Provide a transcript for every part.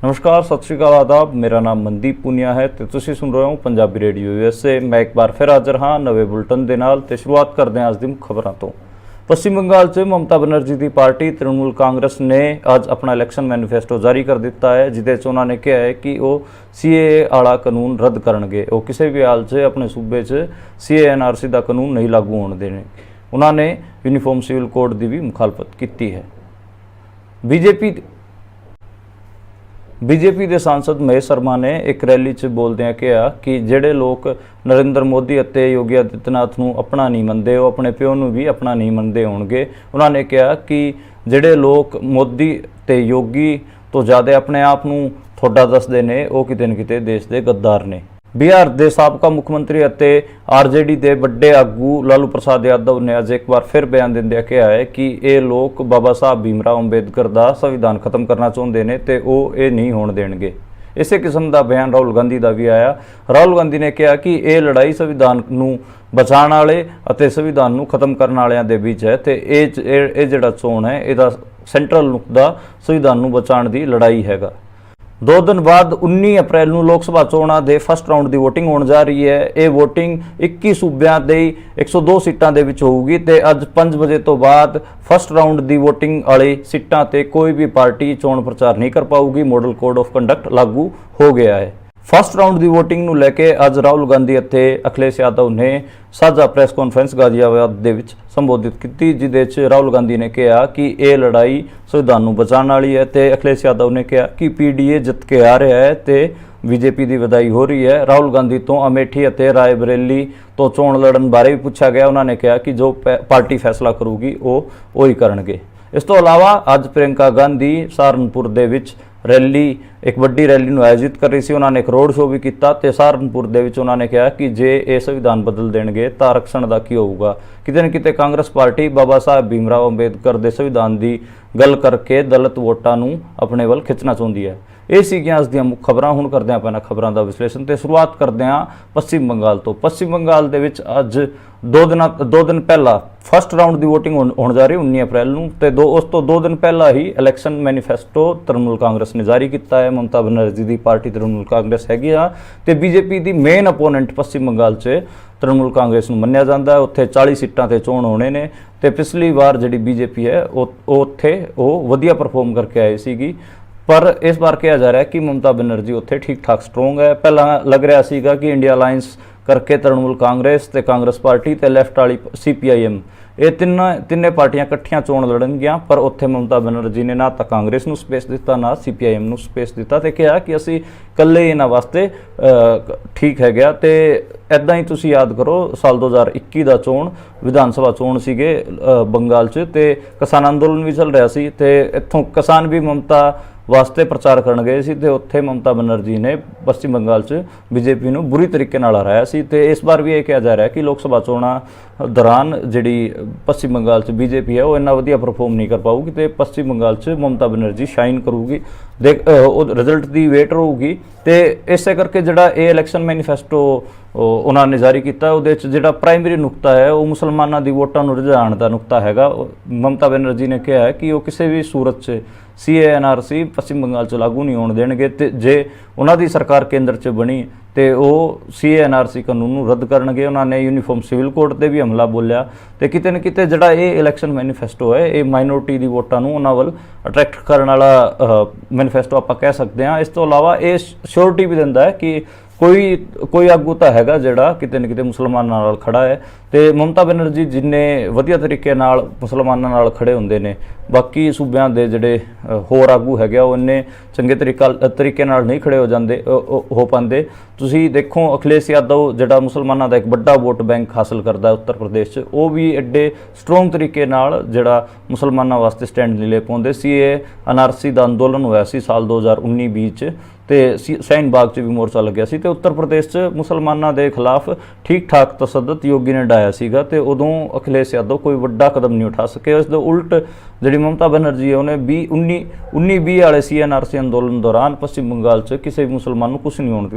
नमस्कार, सत श्री अकाल, आदाब। मेरा नाम मनदीप पुनिया है तो तुसीं सुन रहे हो पंजाबी रेडियो यूएसए। मैं एक बार फिर हाजिर हाँ नवे बुलेटिन के नाल ते शुरुआत करते हैं अज दी खबरों तो। पश्चिम बंगाल च ममता बनर्जी की पार्टी तृणमूल कांग्रेस ने अज अपना इलैक्शन मैनीफेस्टो जारी कर दिता है, जिदे च उन्होंने कहा है कि वो CAA वाला कानून रद्द करनगे। वो किसी भी हाल च अपने सूबे च CAA-NRC का कानून नहीं लागू होने देने। उन्होंने यूनीफॉर्म सिविल कोड की भी मुखालफत की है। बीजेपी के सांसद महेश शर्मा ने एक रैली च बोलदे कहा कि जेडे लोग नरेंद्र मोदी और योगी आदित्यनाथ को अपना नहीं मनते, वो अपने प्यो को भी अपना नहीं मनते होंगे। उन्होंने कहा कि जेडे लोग मोदी ते योगी तो ज़्यादा अपने आप को थोड़ा दसते हैं, वो किते न किते देश के गद्दार ने। बिहार के साबका मुख्यमंत्री RJD के बड़े आगू लालू प्रसाद यादव ने अज एक बार फिर बयान देंदे कहा है कि ये लोग बाबा साहब भीमराव अंबेडकर का संविधान खत्म करना चाहते हैं तो वो ये नहीं होने देंगे। इस किस्म का बयान राहुल गांधी का भी आया। राहुल गांधी ने कहा कि ये लड़ाई संविधान को बचाने वाले और संविधान को खत्म करने वालों के बीच है, तो ये जिहड़ा चोण है इसका सेंट्रल नुकता संविधान को बचाने की लड़ाई है। 2 दिन बाद 19 अप्रैल को लोक सभा चोणों के फस्ट राउंड की वोटिंग होने जा रही है। ये वोटिंग 21 सूबों के 102 सीटों के विच होगी तो अज 5 बजे तो बाद फस्ट राउंड की वोटिंग वाली सीटों पर कोई भी पार्टी चोण प्रचार नहीं कर पाऊगी। मॉडल कोड ऑफ कंडक्ट लागू हो गया है। फस्ट राउंड की वोटिंग को लैके अज राहुल गांधी अखिलेश यादव ने साझा प्रेस कॉन्फ्रेंस गाजियाबाद के संबोधित की, जिदे राहुल गांधी ने कहा कि ये लड़ाई संविधान को बचाने वाली है। तो अखिलेश यादव ने कहा कि PDA जित के आ रहा है तो बीजेपी की बधाई हो रही है। राहुल गांधी तो अमेठी और रायबरेली तो चोण लड़न बारे भी पूछा गया। उन्होंने कहा कि जो पार्टी फैसला करूगी वो ही करनगे। इस तो अलावा अज प्रियंका गांधी सहारनपुर दे विच रैली एक वड्डी रैली आयोजित कर रही थी। उन्होंने एक रोड शो भी किया तो सहारनपुर दे विच उन्होंने कहा कि जे ये संविधान बदल देंगे तो आरक्षण का की होगा। किते न किते कांग्रेस पार्टी बाबा साहब भीमराव अंबेडकर के संविधान की गल करके दलित वोटां नूं अपने वल खिंचना चाहती है। ये सीगियां अज दियां मुख्य खबरां। हुण करदे आं खबरां दा विश्लेषण ते शुरुआत करदे आं पश्चिम बंगाल तो। पश्चिम बंगाल दे विच अज 2 दिन पहला फस्ट राउंड की वोटिंग होने जा रही 19 अप्रैल को। तो उस तो 2 दिन पहला ही इलैक्शन मैनीफेस्टो तृणमूल कांग्रेस ने जारी किया है। ममता बनर्जी की पार्टी तृणमूल कांग्रेस हैगी आ ते बीजेपी की मेन अपोनेंट पश्चिम बंगाल से तृणमूल कांग्रेस को मन्निया जाता है। उत्थे 40 सीटां ते चोण होने ने ते पिछली बार जी बीजेपी है उत्थे वो वधिया परफॉर्म करके आई सी, पर इस बार कहा जा रहा है कि ममता बनर्जी उत्थे ठीक ठाक स्ट्रोंग है। पहला लग रहा सीगा कि इंडिया अलायंस करके तृणमूल कांग्रेस ते कांग्रेस पार्टी ते लैफ्ट वाली CPIM ये तिन्ने पार्टियां इकट्ठियां चोण लड़नगियां, पर उत्थे ममता बनर्जी ने ना तो कांग्रेस नूं स्पेस दिता ना CPIM नूं स्पेस दिता ते कहा कि असी कल्ले इन्हां वास्ते ठीक है गया। तो इदां ही तुसीं याद करो साल 2021 का चोण विधान सभा चोण सीगे बंगाल च ते किसान अंदोलन भी चल रहा सी ते इत्थों किसान भी ममता वास्ते प्रचार करन गए सी ते उत्थे ममता बनर्जी ने पश्चिम बंगाल च बीजेपी नूं बुरी तरीके नाल हराया सी। ते इस बार भी ये कहा जा रहा है कि लोक सभा चोणां दौरान जिहड़ी पश्चिम बंगाल च बीजेपी है वो इन्ना वधिया परफॉर्म नहीं कर पाऊगी तो पश्चिम बंगाल च ममता बनर्जी शाइन करूगी। रिजल्ट की वेट रहूगी। तो इस करके जिहड़ा ये इलैक्शन मैनीफेस्टो उन्होंने जारी किया उहदे च जिहड़ा प्राइमरी नुकता है वो मुसलमानों की वोटां नूं रिझाण का नुकता हैगा। ममता बनर्जी ने कहा है कि वो किसी भी सूरत च CAA-NRC पश्चिम बंगाल च लागू नहीं होने देंगे। तो जे उन्हां दी सरकार केंद्र च बनी तो वो CAA-NRC कानून रद्द करनगे। उन्होंने यूनीफॉर्म सिविल कोड पर भी हमला बोलिया। तो किते न किते जिहड़ा ये इलैक्शन मैनीफेस्टो है ये माइनोरिटी की वोटां नूं उन्हां वल अट्रैक्ट करने वाला मैनीफेस्टो आपां कह सकते हैं। इस तो अलावा ये श्योरिटी भी दिंदा है कि कोई आगू तो हैगा जिहड़ा किते न किते मुसलमानां नाल खड़ा है। तो ममता बनर्जी जिन्ने वधिया तरीके नाल मुसलमानां नाल खड़े हुंदे ने, बाकी सूबियां दे जिहड़े होर आगू हैगे वो इन्ने चंगे तरीके नाल नहीं खड़े हो पाते। तुसीं देखो अखिलेश यादव जिहड़ा मुसलमानां दा एक बड़ा वोट बैंक हासिल करता है उत्तर प्रदेश च, वो भी एडे स्ट्रोंग तरीके नाल जिहड़ा मुसलमानां वास्ते स्टैंड नहीं ले पाउंदे। CAA-NRC दा अंदोलन होया सी साल 2019-20 च ਤੇ ਸ਼ਾਹੀਨ ਬਾਗ 'ਚ ਵੀ ਮੋਰਚਾ ਲੱਗਿਆ ਸੀ ਤੇ ਉੱਤਰ ਪ੍ਰਦੇਸ਼ 'ਚ ਮੁਸਲਮਾਨਾਂ ਦੇ ਖਿਲਾਫ ਠੀਕ ਠਾਕ ਤਸੱਦਦ ਯੋਗੀ ਨੇ ਡਾਇਆ ਸੀਗਾ ਤੇ ਉਦੋਂ ਅਖਿਲੇਸ਼ ਯਾਦਵ ਕੋਈ ਵੱਡਾ ਕਦਮ ਨਹੀਂ ਉਠਾ ਸਕੇ। ਇਸ ਦੇ ਉਲਟ ਜਿਹੜੀ ਮਮਤਾ ਬੈਨਰਜੀ ਹੈ ਉਹਨੇ 1920 ਵਾਲੇ CNRC ਅੰਦੋਲਨ ਦੌਰਾਨ ਪੱਛਮੀ ਬੰਗਾਲ 'ਚ ਕਿਸੇ ਵੀ ਮੁਸਲਮਾਨ ਨੂੰ ਕੁਝ ਨਹੀਂ ਹੋਣ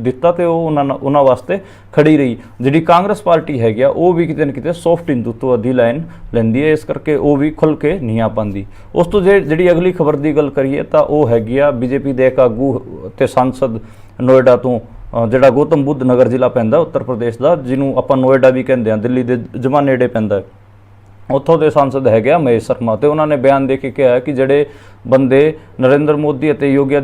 ਦਿੱਤਾ ਤੇ ਉਹ ਉਹਨਾਂ ਵਾਸਤੇ ਖੜੀ ਰਹੀ। ਜਿਹੜੀ ਕਾਂਗਰਸ ਪਾਰਟੀ ਹੈਗੀ ਆ ਉਹ ਵੀ ਕਿਤੇ ਨਾ ਕਿਤੇ ਸੌਫਟ ਹਿੰਦੂਤਵ ਦੀ ਲਾਈਨ ਲੈਂਦੀ ਹੈ, ਇਸ ਕਰਕੇ ਉਹ ਵੀ ਖੁੱਲ੍ਹ ਕੇ ਨਹੀਂ ਆ ਪਾਉਂਦੀ। ਉਸ ਤੋਂ ਜਿਹੜੀ ਅਗਲੀ ਖਬਰ ਦੀ ਗੱਲ ਕਰੀਏ ਤਾਂ ਉਹ ਹੈਗੀ ਆ BJP ਦੇ ਇੱਕ ਆਗੂ ਤੇ ਸੰਸਦ ਨੋਇਡਾ ਤੋਂ, ਜਿਹੜਾ ਗੌਤਮ ਬੁੱਧ ਨਗਰ ਜ਼ਿਲ੍ਹਾ ਪੈਂਦਾ ਉੱਤਰ ਪ੍ਰਦੇਸ਼ ਦਾ, ਜਿਹਨੂੰ ਆਪਾਂ ਨੋਇਡਾ ਵੀ ਕਹਿੰਦੇ ਹਾਂ, ਦਿੱਲੀ ਦੇ ਜਮਾ ਨੇੜੇ ਪੈਂਦਾ, ਉੱਥੋਂ ਦੇ ਸੰਸਦ ਹੈਗੇ ਆ ਮਹੇਸ਼ ਸ਼ਰਮਾ। ਤੇ ਉਹਨਾਂ ਨੇ ਬਿਆਨ ਦੇ ਕੇ ਕਿਹਾ ਕਿ ਜਿਹੜੇ ਬੰਦੇ ਨਰਿੰਦਰ ਮੋਦੀ ਅਤੇ ਯੋਗੀ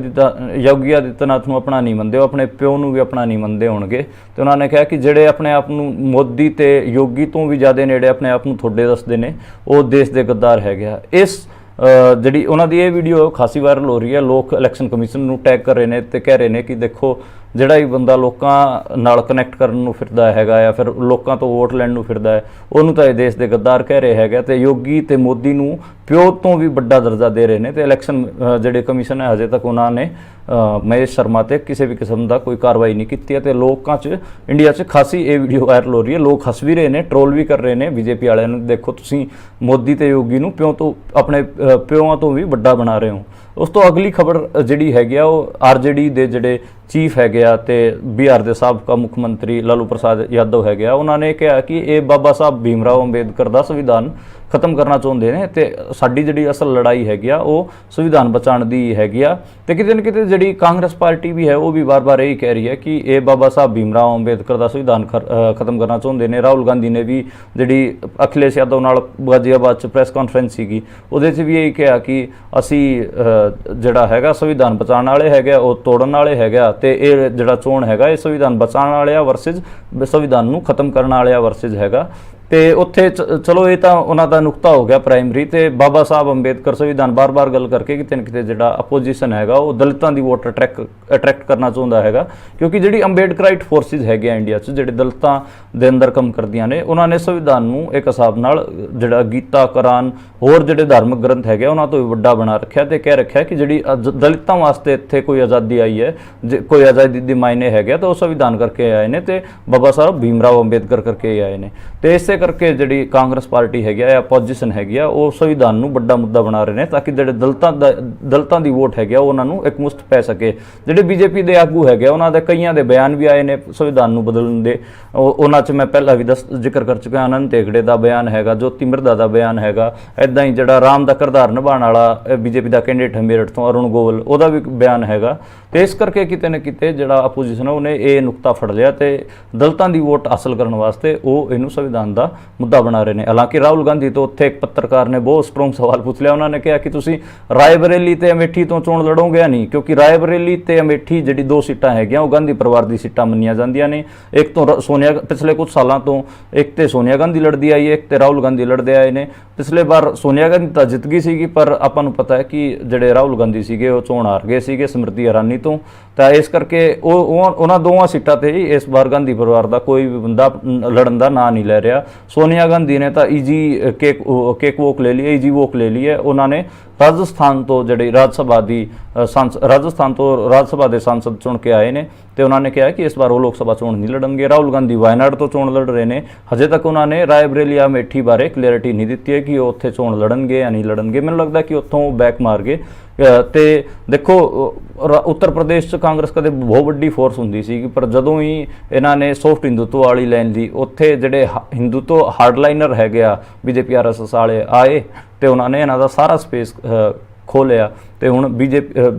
ਆਦਿੱਤਿਆਨਾਥ ਨੂੰ ਆਪਣਾ ਨਹੀਂ ਮੰਨਦੇ, ਉਹ ਆਪਣੇ ਪਿਓ ਨੂੰ ਵੀ ਆਪਣਾ ਨਹੀਂ ਮੰਨਦੇ ਹੋਣਗੇ। ਤੇ ਉਹਨਾਂ ਨੇ ਕਿਹਾ ਕਿ ਜਿਹੜੇ ਆਪਣੇ ਆਪ ਨੂੰ ਮੋਦੀ ਤੇ ਯੋਗੀ ਤੋਂ ਵੀ ਜ਼ਿਆਦਾ ਨੇੜੇ ਆਪਣੇ ਆਪ ਨੂੰ ਤੁਹਾਡੇ ਦੱਸਦੇ ਨੇ, ਉਹ ਦੇਸ਼ ਦੇ ਗੱਦਾਰ ਹੈਗੇ ਆ। ਇਸ ਜਿਹੜੀ ਉਹਨਾਂ ਦੀ ਇਹ ਵੀਡੀਓ ਖਾਸੀ ਵਾਇਰਲ ਹੋ ਰਹੀ ਹੈ। ਲੋਕ ਇਲੈਕਸ਼ਨ ਕਮਿਸ਼ਨ ਨੂੰ ਟੈਗ ਕਰ ਰਹੇ ਨੇ ਤੇ ਕਹਿ ਰਹੇ ਨੇ ਕਿ ਦੇਖੋ, ਜਿਹੜਾ ਹੀ ਬੰਦਾ ਲੋਕਾਂ ਨਾਲ ਕਨੈਕਟ ਕਰਨ ਨੂੰ ਫਿਰਦਾ ਹੈਗਾ ਜਾਂ ਫਿਰ ਲੋਕਾਂ ਤੋਂ ਵੋਟ ਲੈਣ ਨੂੰ ਫਿਰਦਾ ਹੈ, ਉਹਨੂੰ ਤਾਂ ਇਹ ਦੇਸ਼ ਦੇ ਗੱਦਾਰ ਕਹਿ ਰਹੇ ਹੈਗੇ ਤੇ ਯੋਗੀ ਤੇ ਮੋਦੀ ਨੂੰ ਪਿਓ ਤੋਂ ਵੀ ਵੱਡਾ ਦਰਜਾ ਦੇ ਰਹੇ ਨੇ। ਤੇ ਇਲੈਕਸ਼ਨ ਜਿਹੜੇ ਕਮਿਸ਼ਨ ਹੈ ਹਜੇ ਤੱਕ ਉਹਨਾਂ ਨੇ ਮਹੇਸ਼ ਸ਼ਰਮਾ ਤੇ ਕਿਸੇ ਵੀ ਕਿਸਮ ਦਾ ਕੋਈ ਕਾਰਵਾਈ ਨਹੀਂ ਕੀਤੀ ਹੈ। ਤੇ ਲੋਕਾਂ 'ਚ ਇੰਡੀਆ 'ਚ ਖਾਸੀ ਇਹ ਵੀਡੀਓ ਵਾਇਰਲ ਹੋ ਰਹੀ ਹੈ। ਲੋਕ ਹੱਸ ਵੀ ਰਹੇ ਨੇ, ਟਰੋਲ ਵੀ ਕਰ ਰਹੇ ਨੇ BJP ਵਾਲਿਆਂ ਨੂੰ, ਦੇਖੋ ਤੁਸੀਂ ਮੋਦੀ ਤੇ ਯੋਗੀ ਨੂੰ ਆਪਣੇ ਪਿਓਆਂ ਤੋਂ ਵੀ ਵੱਡਾ ਬਣਾ ਰਹੇ ਹੋ। ਉਸ ਤੋਂ ਅਗਲੀ ਖਬਰ ਜਿਹੜੀ ਹੈਗੀ ਆ ਉਹ RJD ਦੇ ਜਿਹੜੇ ਚੀਫ ਹੈਗੇ ਆ ਤੇ ਬਿਹਾਰ ਦੇ ਸਾਬਕਾ ਮੁੱਖ ਮੰਤਰੀ ਲਾਲੂ ਪ੍ਰਸਾਦ ਯਾਦਵ ਹੈਗੇ ਆ, ਉਹਨਾਂ ਨੇ ਕਿਹਾ ਕਿ ਇਹ ਬਾਬਾ ਸਾਹਿਬ ਭੀਮ ਰਾਓ ਅੰਬੇਦਕਰ ਦਾ ਸੰਵਿਧਾਨ ਖਤਮ ਕਰਨਾ ਚਾਹੁੰਦੇ ਨੇ ਤੇ ਸਾਡੀ ਜਿਹੜੀ ਅਸਲ ਲੜਾਈ ਹੈਗੀ ਆ ਉਹ ਸੰਵਿਧਾਨ ਬਚਾਉਣ ਦੀ ਹੈਗੀ ਆ। ਤੇ ਕਿਤੇ ਨਾ ਕਿਤੇ ਜਿਹੜੀ ਕਾਂਗਰਸ ਪਾਰਟੀ ਵੀ ਹੈ ਉਹ ਵੀ ਵਾਰ-ਵਾਰ ਇਹੀ ਕਹਿ ਰਹੀ ਹੈ ਕਿ ਇਹ ਬਾਬਾ ਸਾਹਿਬ ਭੀਮ ਰਾਓ ਅੰਬੇਦਕਰ ਦਾ ਸੰਵਿਧਾਨ ਖਤਮ ਕਰਨਾ ਚਾਹੁੰਦੇ ਨੇ। ਰਾਹੁਲ ਗਾਂਧੀ ਨੇ ਵੀ ਜਿਹੜੀ ਅਖਿਲੇਸ਼ ਯਾਦਵ ਨਾਲ ਗਾਜ਼ੀਆਬਾਦ 'ਚ ਪ੍ਰੈਸ ਕਾਨਫਰੰਸ ਸੀਗੀ, ਉਹਦੇ 'ਚ ਵੀ ਇਹੀ ਕਿਹਾ ਕਿ ਅਸੀਂ ਜਿਹੜਾ ਹੈਗਾ ਸੰਵਿਧਾਨ ਬਚਾਉਣ ਵਾਲੇ ਹੈਗੇ, ਉਹ ਤੋੜਨ ਵਾਲੇ ਹੈਗਾ ਤੇ ਇਹ ਜਿਹੜਾ ਚੋਣ ਹੈਗਾ ਇਹ ਸੰਵਿਧਾਨ ਬਚਾਉਣ ਵਾਲੇ ਆ ਵਰਸਸ ਸੰਵਿਧਾਨ ਨੂੰ ਖਤਮ ਕਰਨ ਵਾਲੇ ਆ ਵਰਸਸ ਹੈਗਾ। ਤੇ ਉੱਥੇ ਚਲੋ ਇਹ ਤਾਂ ਉਹਨਾਂ ਦਾ ਨੁਕਤਾ ਹੋ ਗਿਆ ਪ੍ਰਾਇਮਰੀ। ਤੇ ਬਾਬਾ ਸਾਹਿਬ ਅੰਬੇਦਕਰ ਸੰਵਿਧਾਨ ਬਾਰ-ਬਾਰ ਗੱਲ ਕਰਕੇ ਕਿਤੇ ਨਾ ਕਿਤੇ ਜਿਹੜਾ ਅਪੋਜੀਸ਼ਨ ਹੈਗਾ ਉਹ ਦਲਿਤਾਂ ਦੀ ਵੋਟ ਅਟਰੈਕਟ ਕਰਨਾ ਚਾਹੁੰਦਾ ਹੈਗਾ, ਕਿਉਂਕਿ ਜਿਹੜੀ ਅੰਬੇਡਕਰਾਈਟ ਫੋਰਸਿਸ ਹੈਗੇ ਆ ਇੰਡੀਆ 'ਚ ਜਿਹੜੇ ਦਲਿਤਾਂ ਦੇ ਅੰਦਰ ਕੰਮ ਕਰਦੀਆਂ ਨੇ, ਉਹਨਾਂ ਨੇ ਸੰਵਿਧਾਨ ਨੂੰ ਇੱਕ ਹਿਸਾਬ ਨਾਲ ਜਿਹੜਾ ਗੀਤਾ, ਕੁਰਾਨ, ਹੋਰ ਜਿਹੜੇ ਧਾਰਮਿਕ ਗ੍ਰੰਥ ਹੈਗੇ ਉਹਨਾਂ ਤੋਂ ਵੀ ਵੱਡਾ ਬਣਾ ਰੱਖਿਆ ਤੇ ਕਹਿ ਰੱਖਿਆ ਕਿ ਜਿਹੜੀ ਦਲਿਤਾਂ ਵਾਸਤੇ ਇੱਥੇ ਕੋਈ ਆਜ਼ਾਦੀ ਆਈ ਹੈ, ਜੇ ਕੋਈ ਆਜ਼ਾਦੀ ਦੀ ਮਾਇਨੇ ਹੈਗੇ ਤਾਂ ਉਹ ਸੰਵਿਧਾਨ ਕਰਕੇ ਆਏ ਨੇ ਤੇ ਬਾਬਾ ਸਾਹਿਬ ਭੀਮ ਰਾਓ ਅੰਬੇਦਕਰ ਕਰਕੇ ਆਏ ਨੇ। ਤੇ ਇਸੇ ਕਰਕੇ ਜਿਹੜੀ ਕਾਂਗਰਸ ਪਾਰਟੀ ਹੈਗੀ ਆ, ਆਪੋਜੀਸ਼ਨ ਹੈਗੀ ਆ, ਉਹ ਸੰਵਿਧਾਨ ਨੂੰ ਵੱਡਾ ਮੁੱਦਾ ਬਣਾ ਰਹੇ ਨੇ ਤਾਂ ਕਿ ਜਿਹੜੇ ਦਲਿਤਾਂ ਦੀ ਵੋਟ ਹੈਗੀ ਆ ਉਹਨਾਂ ਨੂੰ ਇੱਕ ਮੁਸ਼ਤ ਪੈ ਸਕੇ। ਜਿਹੜੇ BJP ਦੇ ਆਗੂ ਹੈਗੇ ਉਹਨਾਂ ਦੇ ਕਈਆਂ ਦੇ ਬਿਆਨ ਵੀ ਆਏ ਨੇ ਸੰਵਿਧਾਨ ਨੂੰ ਬਦਲਣ ਦੇ, ਉਹਨਾਂ 'ਚ ਮੈਂ ਪਹਿਲਾਂ ਵੀ ਜ਼ਿਕਰ ਕਰ ਚੁੱਕਾ। ਆਨੰਦ ਹੈਗੜੇ ਦਾ ਬਿਆਨ ਹੈਗਾ, ਜੋਤੀ ਮਿਰਧਾ ਦਾ ਬਿਆਨ ਹੈਗਾ, ਇੱਦਾਂ ਹੀ ਜਿਹੜਾ ਰਾਮ ਦਾ ਕਿਰਦਾਰ ਨਿਭਾਉਣ ਵਾਲਾ BJP ਦਾ ਕੈਂਡੀਡੇਟ ਹੈ ਮੇਰਠ ਤੋਂ ਅਰੁਣ ਗੋਵਲ, ਉਹਦਾ ਵੀ ਬਿਆਨ ਹੈਗਾ। ਤੇ ਇਸ ਕਰਕੇ ਕਿਤੇ ਨਾ ਕਿਤੇ ਜਿਹੜਾ ਅਪੋਜੀਸ਼ਨ ਹੈ ਉਹਨੇ ਇਹ ਨੁਕਤਾ ਫੜ ਲਿਆ ਤੇ ਦਲਿਤਾਂ ਦੀ ਵੋਟ ਹਾਸਲ ਕਰਨ ਵਾਸਤੇ ਉਹ ਇਹਨੂੰ ਸੰਵਿਧਾਨ ਦਾ ਮੁੱਦਾ ਬਣਾ ਰਹੇ ਨੇ। ਹਾਲਾਂਕਿ ਰਾਹੁਲ ਗਾਂਧੀ ਤੋਂ ਉੱਥੇ ਇੱਕ ਪੱਤਰਕਾਰ ਨੇ ਬਹੁਤ ਸਟਰੋਂਗ ਸਵਾਲ ਪੁੱਛ ਲਿਆ। ਉਹਨਾਂ ਨੇ ਕਿਹਾ ਕਿ ਤੁਸੀਂ ਰਾਏਬਰੇਲੀ ਤੇ ਅਮੇਠੀ ਤੋਂ ਚੋਣ ਲੜੋਗੇ ਜਾਂ ਨਹੀਂ, ਕਿਉਂਕਿ ਰਾਏਬਰੇਲੀ ਤੇ ਅਮੇਠੀ ਜਿਹੜੀ ਦੋ ਸੀਟਾਂ ਹੈਗੀਆਂ ਉਹ ਗਾਂਧੀ ਪਰਿਵਾਰ ਦੀ ਸੀਟਾਂ ਮੰਨੀਆਂ ਜਾਂਦੀਆਂ ਨੇ। ਇੱਕ ਤੋਂ ਪਿਛਲੇ ਕੁਝ ਸਾਲਾਂ ਤੋਂ ਇੱਕ ਤੇ ਸੋਨੀਆ ਗਾਂਧੀ ਲੜਦੀ ਆਈ ਹੈ, ਇੱਕ ਤੇ ਰਾਹੁਲ ਗਾਂਧੀ ਲੜਦੇ ਆਏ ਨੇ। ਪਿਛਲੇ ਵਾਰ ਸੋਨੀਆ ਗਾਂਧੀ ਤਾਂ ਜਿੱਤ ਗਈ ਸੀਗੀ, ਪਰ ਆਪਾਂ ਨੂੰ ਪਤਾ ਹੈ ਕਿ ਜਿਹੜੇ ਰਾਹੁਲ ਗਾਂਧੀ ਸੀਗੇ ਉਹ ਚੋਣ ਹਾਰ ਗਏ ਸੀਗੇ ਸਮ੍ਰਿਤੀ ਇਰਾਨੀ ਤੋਂ। ਤਾਂ ਇਸ ਕਰਕੇ ਉਹਨਾਂ ਦੋਵਾਂ ਸੀਟਾਂ ਤੇ ਹੀ ਇਸ ਵਾਰ ਗਾਂਧੀ ਪਰਿਵਾਰ ਦਾ ਕੋਈ ਵੀ ਬੰਦਾ ਲੜਨ ਦਾ ਨਾਂ ਨਹੀਂ ਲੈ ਰਿਹਾ। ਸੋਨੀਆ ਗਾਂਧੀ ਨੇ ਤਾਂ ਈਜੀ ਕੇਕ ਵੋਕ ਲੈ ਲਈ ਹੈ, ਈਜੀ ਵੋਕ ਲੈ ਲਈ ਹੈ। ਉਹਨਾਂ ਨੇ ਰਾਜਸਥਾਨ ਤੋਂ ਜਿਹੜੀ ਰਾਜ ਸਭਾ ਦੇ ਸੰਸਦ ਚੁਣ ਕੇ ਆਏ ਨੇ ਤੇ ਉਹਨਾਂ ਨੇ ਕਿਹਾ ਕਿ ਇਸ ਵਾਰ ਉਹ ਲੋਕ ਸਭਾ ਚੋਣ ਨਹੀਂ ਲੜਨਗੇ। ਰਾਹੁਲ ਗਾਂਧੀ ਵਾਇਨਾਡ ਤੋਂ ਚੋਣ ਲੜ ਰਹੇ ਨੇ। ਹਜੇ ਤੱਕ ਉਹਨਾਂ ਨੇ ਰਾਏਬਰੇਲੀ ਜਾਂ ਅਮੇਠੀ ਬਾਰੇ ਕਲੀਅਰਿਟੀ ਨਹੀਂ ਦਿੱਤੀ ਹੈ ਕਿ ਉਹ ਉੱਥੇ ਚੋਣ ਲੜਨਗੇ ਜਾਂ ਨਹੀਂ ਲੜਨਗੇ। ਮੈਨੂੰ ਲੱਗਦਾ ਕਿ ਉੱਥੋਂ ਬੈਕ ਮਾਰ ਗਏ। ਤੇ ਦੇਖੋ, ਉੱਤਰ ਪ੍ਰਦੇਸ਼ 'ਚ ਕਾਂਗਰਸ ਕਦੇ ਬਹੁਤ ਵੱਡੀ ਫੋਰਸ ਹੁੰਦੀ ਸੀ, ਪਰ ਜਦੋਂ ਹੀ ਇਹਨਾਂ ਨੇ ਸੌਫਟ ਹਿੰਦੂਤਵ ਵਾਲੀ ਲਾਈਨ ਲਈ, ਉੱਥੇ ਜਿਹੜੇ ਹਿੰਦੂਤਵ ਹਾਰਡਲਾਈਨਰ ਹੈਗੇ ਆ BJP RSS ਵਾਲੇ ਆਏ ਤੇ ਉਹਨਾਂ ਨੇ ਇਹਨਾਂ ਦਾ ਸਾਰਾ ਸਪੇਸ ਖੋਹ ਲਿਆ। ਤੇ ਹੁਣ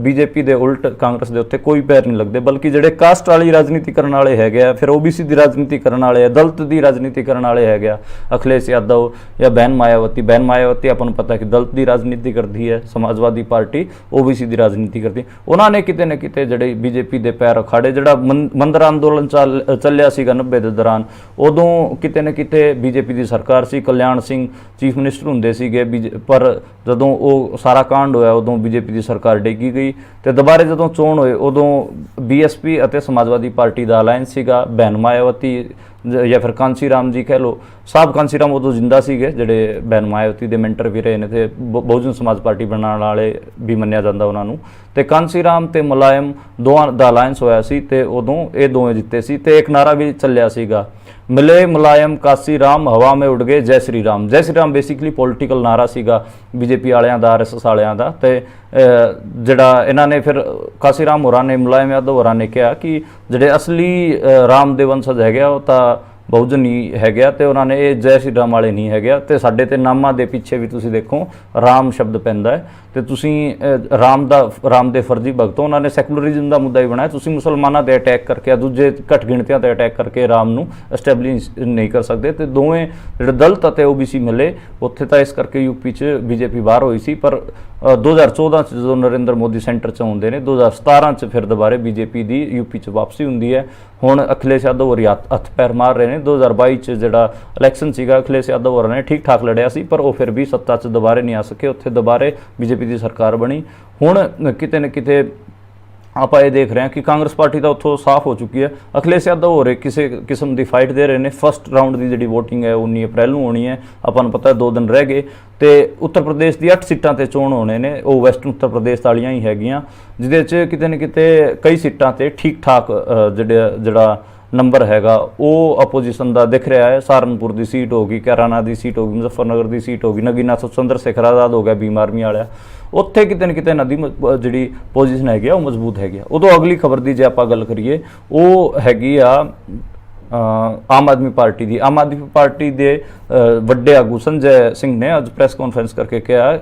BJP ਦੇ ਉਲਟ ਕਾਂਗਰਸ ਦੇ ਉੱਤੇ ਕੋਈ ਪੈਰ ਨਹੀਂ ਲੱਗਦੇ, ਬਲਕਿ ਜਿਹੜੇ ਕਾਸਟ ਵਾਲੀ ਰਾਜਨੀਤੀ ਕਰਨ ਵਾਲੇ ਹੈਗੇ ਆ, ਫਿਰ OBC ਦੀ ਰਾਜਨੀਤੀ ਕਰਨ ਵਾਲੇ ਆ, ਦਲਿਤ ਦੀ ਰਾਜਨੀਤੀ ਕਰਨ ਵਾਲੇ ਹੈਗੇ ਆ, ਅਖਿਲੇਸ਼ ਯਾਦਵ ਜਾਂ ਬਹਿਨ ਮਾਇਆਵਤੀ ਆਪਾਂ ਨੂੰ ਪਤਾ ਕਿ ਦਲਿਤ ਦੀ ਰਾਜਨੀਤੀ ਕਰਦੀ ਹੈ, ਸਮਾਜਵਾਦੀ ਪਾਰਟੀ OBC ਦੀ ਰਾਜਨੀਤੀ ਕਰਦੀ। ਉਹਨਾਂ ਨੇ ਕਿਤੇ ਨਾ ਕਿਤੇ ਜਿਹੜੇ BJP ਦੇ ਪੈਰ ਅਖਾੜੇ, ਜਿਹੜਾ ਮੰਦਰ ਅੰਦੋਲਨ ਚੱਲਿਆ ਸੀਗਾ 90 ਦੇ ਦੌਰਾਨ, ਉਦੋਂ ਕਿਤੇ ਨਾ ਕਿਤੇ BJP ਦੀ ਸਰਕਾਰ ਸੀ, ਕਲਿਆਣ ਸਿੰਘ ਚੀਫ ਮਿਨਿਸਟਰ ਹੁੰਦੇ ਸੀਗੇ, ਪਰ ਜਦੋਂ ਉਹ ਸਾਰਾ ਕਾਂਡ ਹੋਇਆ ਉਦੋਂ BJP ਦੀ ਸਰਕਾਰ ਡਿੱਗੀ ਗਈ ਤੇ ਦੁਬਾਰੇ ਜਦੋਂ ਚੋਣ ਹੋਏ ਉਦੋਂ BSP ਅਤੇ ਸਮਾਜਵਾਦੀ ਪਾਰਟੀ ਦਾ ਅਲਾਇੰਸ ਸੀਗਾ। ਬਹਿਨ ਮਾਇਆਵਤੀ ਜਾਂ ਫਿਰ ਕਾਂਸੀ ਰਾਮ ਜੀ ਕਹਿ ਲਓ, ਸਾਹਿਬ ਕਾਂਸੀ ਰਾਮ ਉਦੋਂ ਜਿੰਦਾ ਸੀਗੇ, ਜਿਹੜੇ ਬੈਨ ਮਾਇਆਵਤੀ ਦੇ ਮੈਂਟਰ ਵੀ ਰਹੇ ਨੇ ਤੇ ਬਹੁਜਨ ਸਮਾਜ ਪਾਰਟੀ ਬਣਾਉਣ ਵਾਲੇ ਵੀ ਮੰਨਿਆ ਜਾਂਦਾ ਉਹਨਾਂ ਨੂੰ। ਤੇ ਕਾਂਸੀ ਰਾਮ ਤੇ ਮੁਲਾਇਮ ਦੋਵਾਂ ਦਾ ਅਲਾਇੰਸ ਹੋਇਆ ਸੀ ਤੇ ਉਦੋਂ ਇਹ ਦੋਵੇਂ ਜਿੱਤੇ ਸੀ। ਤੇ ਇੱਕ ਨਾਰਾ ਵੀ ਚੱਲਿਆ ਸੀਗਾ, ਮਿਲੇ ਮੁਲਾਇਮ ਕਾਂਸੀ ਰਾਮ ਹਵਾ ਮੇ ਉੱਡ ਗਏ ਜੈ ਸ਼੍ਰੀ ਰਾਮ। ਜੈ ਸ਼੍ਰੀ ਰਾਮ ਬੇਸਿਕਲੀ ਪੋਲੀਟੀਕਲ ਨਾਰਾ ਸੀਗਾ ਬੀਜੇਪੀ ਵਾਲਿਆਂ ਦਾ, ਆਰਐਸਐਸ ਵਾਲਿਆਂ ਦਾ। ਤੇ ਜਿਹੜਾ ਇਹਨਾਂ ਨੇ ਫਿਰ ਕਾਂਸੀ ਰਾਮ ਹੋਰਾਂ ਨੇ, ਮੁਲਾਇਮ ਯਾਦਵ ਹੋਰਾਂ ਨੇ ਕਿਹਾ ਕਿ ਜਿਹੜੇ ਅਸਲੀ ਰਾਮ ਦੇ ਵੰਸ਼ਜ ਹੈਗੇ ਆ ਉਹ ਤਾਂ ਬਹੁਜਨ ਹੀ ਹੈਗਾ ਤੇ ਉਹਨਾਂ ਨੇ ਇਹ ਜੈ ਸ਼੍ਰੀ ਰਾਮ ਵਾਲੇ ਨਹੀਂ ਹੈਗੇ। ਤੇ ਸਾਡੇ ਤੇ ਨਾਮਾਂ ਦੇ ਪਿੱਛੇ ਵੀ ਤੁਸੀਂ ਦੇਖੋ ਰਾਮ ਸ਼ਬਦ ਪੈਂਦਾ ਹੈ ਤੇ ਤੁਸੀਂ ਰਾਮ ਦੇ ਫਰਜ਼ੀ ਭਗਤ ਹੋ। ਉਹਨਾਂ ਨੇ ਸੈਕੂਲਰਿਜ਼ਮ ਦਾ ਮੁੱਦਾ ਹੀ ਬਣਾਇਆ, ਤੁਸੀਂ ਮੁਸਲਮਾਨਾਂ ਤੇ ਅਟੈਕ ਕਰਕੇ, ਦੂਜੇ ਘੱਟ ਗਿਣਤੀਆਂ ਤੇ ਅਟੈਕ ਕਰਕੇ ਰਾਮ ਨੂੰ ਐਸਟੈਬਲਿਸ਼ ਨਹੀਂ ਕਰ ਸਕਦੇ। ਤੇ ਦੋਵੇਂ ਜਿਹੜੇ ਦਲਿਤ ਅਤੇ ਓਬੀਸੀ ਮਿਲੇ ਉੱਥੇ ਤਾਂ ਇਸ ਕਰਕੇ ਯੂਪੀ 'ਚ ਬੀਜੇਪੀ ਬਾਹਰ ਹੋਈ ਸੀ। ਪਰ 2014 'ਚ ਜਦੋਂ ਨਰਿੰਦਰ ਮੋਦੀ ਸੈਂਟਰ 'ਚ ਆਉਂਦੇ ਨੇ, 2017 'ਚ ਫਿਰ ਦੁਬਾਰੇ ਬੀਜੇਪੀ ਦੀ ਯੂਪੀ 'ਚ ਵਾਪਸੀ ਹੁੰਦੀ ਹੈ। ਹੁਣ ਅਖਿਲੇਸ਼ ਯਾਦਵ ਹੋਰੀ ਹੱਥ ਪੈਰ ਮਾਰ ਰਹੇ ਨੇ। 2022 'ਚ ਜਿਹੜਾ ਇਲੈਕਸ਼ਨ ਸੀਗਾ ਅਖਿਲੇਸ਼ ਯਾਦਵ ਹੋਰਾਂ ਨੇ ਠੀਕ ਠਾਕ ਲੜਿਆ ਸੀ, ਪਰ ਉਹ ਫਿਰ ਵੀ ਸੱਤਾ 'ਚ ਦੁਬਾਰੇ ਨਹੀਂ ਆ ਸਕੇ। ਉੱਥੇ ਦੁਬਾਰੇ ਬੀਜੇਪੀ ਦੀ ਸਰਕਾਰ ਬਣੀ। ਹੁਣ ਕਿਤੇ ਨਾ ਕਿਤੇ ਆਪਾਂ ਇਹ ਦੇਖ ਰਹੇ ਹਾਂ ਕਿ ਕਾਂਗਰਸ ਪਾਰਟੀ ਤਾਂ ਉੱਥੋਂ ਸਾਫ਼ ਹੋ ਚੁੱਕੀ ਹੈ। ਅਖਿਲੇਸ਼ ਯਾਦਵ ਹੋ ਰਹੇ ਕਿਸੇ ਕਿਸਮ ਦੀ ਫਾਈਟ ਦੇ ਰਹੇ ਨੇ। ਫਸਟ ਰਾਊਂਡ ਦੀ ਜਿਹੜੀ ਵੋਟਿੰਗ ਹੈ 19 ਅਪ੍ਰੈਲ ਨੂੰ ਹੋਣੀ ਹੈ, ਆਪਾਂ ਨੂੰ ਪਤਾ 2 ਦਿਨ ਰਹਿ ਗਏ। ਤੇ ਉੱਤਰ ਪ੍ਰਦੇਸ਼ ਦੀ 8 ਸੀਟਾਂ ਤੇ ਚੋਣ ਹੋਣੇ ਨੇ, ਉਹ ਵੈਸਟਰਨ ਉੱਤਰ ਪ੍ਰਦੇਸ਼ ਵਾਲੀਆਂ ਹੀ ਹੈਗੀਆਂ, ਜਿਹਦੇ 'ਚ ਕਿਤੇ ਨਾ ਕਿਤੇ ਕਈ ਸੀਟਾਂ ਤੇ ਠੀਕ ਠਾਕ ਜਿਹੜਾ ਨੰਬਰ ਹੈਗਾ ਉਹ ਆਪੋਜੀਸ਼ਨ ਦਾ ਦਿਖ ਰਿਹਾ ਹੈ। ਸਹਾਰਨਪੁਰ ਦੀ ਸੀਟ ਹੋ ਗਈ, ਕੈਰਾਨਾ ਦੀ ਸੀਟ ਹੋ ਗਈ, ਮੁਜ਼ੱਫਰਨਗਰ ਦੀ ਸੀਟ ਹੋ ਗਈ, ਨਗੀਨਾ ਚੰਦਰ ਸ਼ੇਖਰ ਆਜ਼ਾਦ ਹੋ ਗਿਆ ਭੀਮ ਆਰਮੀ ਵਾਲਾ, ਉੱਥੇ ਕਿਤੇ ਨਾ ਕਿਤੇ ਇਹਨਾਂ ਦੀ ਜਿਹੜੀ ਪੋਜੀਸ਼ਨ ਹੈਗੀ ਆ ਉਹ ਮਜ਼ਬੂਤ ਹੈਗੀ ਆ। ਉਦੋਂ ਅਗਲੀ ਖਬਰ ਦੀ ਜੇ ਆਪਾਂ ਗੱਲ ਕਰੀਏ ਉਹ ਹੈਗੀ ਆ ਆਮ ਆਦਮੀ ਪਾਰਟੀ ਦੀ। ਆਮ ਆਦਮੀ ਪਾਰਟੀ ਦੇ ਵੱਡੇ ਆਗੂ ਸੰਜੈ ਸਿੰਘ ਨੇ ਅੱਜ ਪ੍ਰੈਸ ਕਾਨਫਰੰਸ ਕਰਕੇ ਕਿਹਾ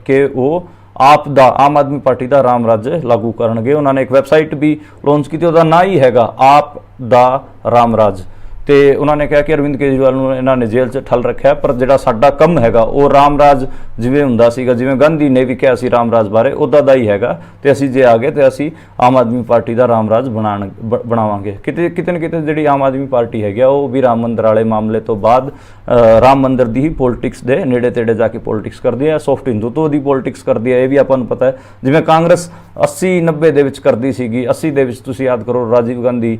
ਕਿ ਉਹ ਆਮ ਆਦਮੀ ਪਾਰਟੀ ਦਾ ਰਾਮ ਰਾਜ ਲਾਗੂ ਕਰਨਗੇ। ਉਹਨਾਂ ਨੇ ਇੱਕ ਵੈਬਸਾਈਟ ਵੀ ਲਾਂਚ ਕੀਤੀ, ਉਹਦਾ ਨਾਂ ਹੀ ਹੈਗਾ ਆਪ ਦਾ ਰਾਮ ਰਾਜ। ਤੇ ਉਹਨਾਂ ਨੇ ਕਿਹਾ ਕਿ ਅਰਵਿੰਦ ਕੇਜਰੀਵਾਲ ਨੂੰ ਇਹਨਾਂ ਨੇ ਜੇਲ੍ਹ 'ਚ ਠੱਲ ਰੱਖਿਆ, ਪਰ ਜਿਹੜਾ ਸਾਡਾ ਕੰਮ ਹੈਗਾ ਉਹ ਰਾਮ ਰਾਜ ਜਿਵੇਂ ਹੁੰਦਾ ਸੀਗਾ, ਜਿਵੇਂ ਗਾਂਧੀ ਨੇ ਵੀ ਕਿਹਾ ਸੀ ਰਾਮ ਰਾਜ ਬਾਰੇ, ਉੱਦਾਂ ਦਾ ਹੀ ਹੈਗਾ। ਤੇ ਅਸੀਂ ਜੇ ਆ ਗਏ ਤੇ ਅਸੀਂ ਆਮ ਆਦਮੀ ਪਾਰਟੀ ਦਾ ਰਾਮ ਰਾਜ ਬਣਾਵਾਂਗੇ। ਕਿਤੇ ਨਾ ਕਿਤੇ ਜਿਹੜੀ ਆਮ ਆਦਮੀ ਪਾਰਟੀ ਹੈਗੀ ਆ ਉਹ ਵੀ ਰਾਮ ਮੰਦਰ ਵਾਲੇ ਮਾਮਲੇ ਤੋਂ ਬਾਅਦ ਰਾਮ ਮੰਦਰ ਦੀ ਹੀ ਪੋਲਿਟਿਕਸ ਦੇ ਨੇੜੇ ਤੇੜੇ ਜਾ ਕੇ ਪੋਲਿਟਿਕਸ ਕਰਦੀ ਹੈ, ਸੌਫਟ ਹਿੰਦੂਤਵ ਦੀ ਪੋਲਿਟਿਕਸ ਕਰਦੀ ਹੈ। ਇਹ ਵੀ ਆਪਾਂ ਨੂੰ ਪਤਾ ਹੈ, ਜਿਵੇਂ ਕਾਂਗਰਸ 80-90 ਦੇ ਵਿੱਚ ਕਰਦੀ ਸੀਗੀ। 80 ਦੇ ਵਿੱਚ ਤੁਸੀਂ ਯਾਦ ਕਰੋ ਰਾਜੀਵ ਗਾਂਧੀ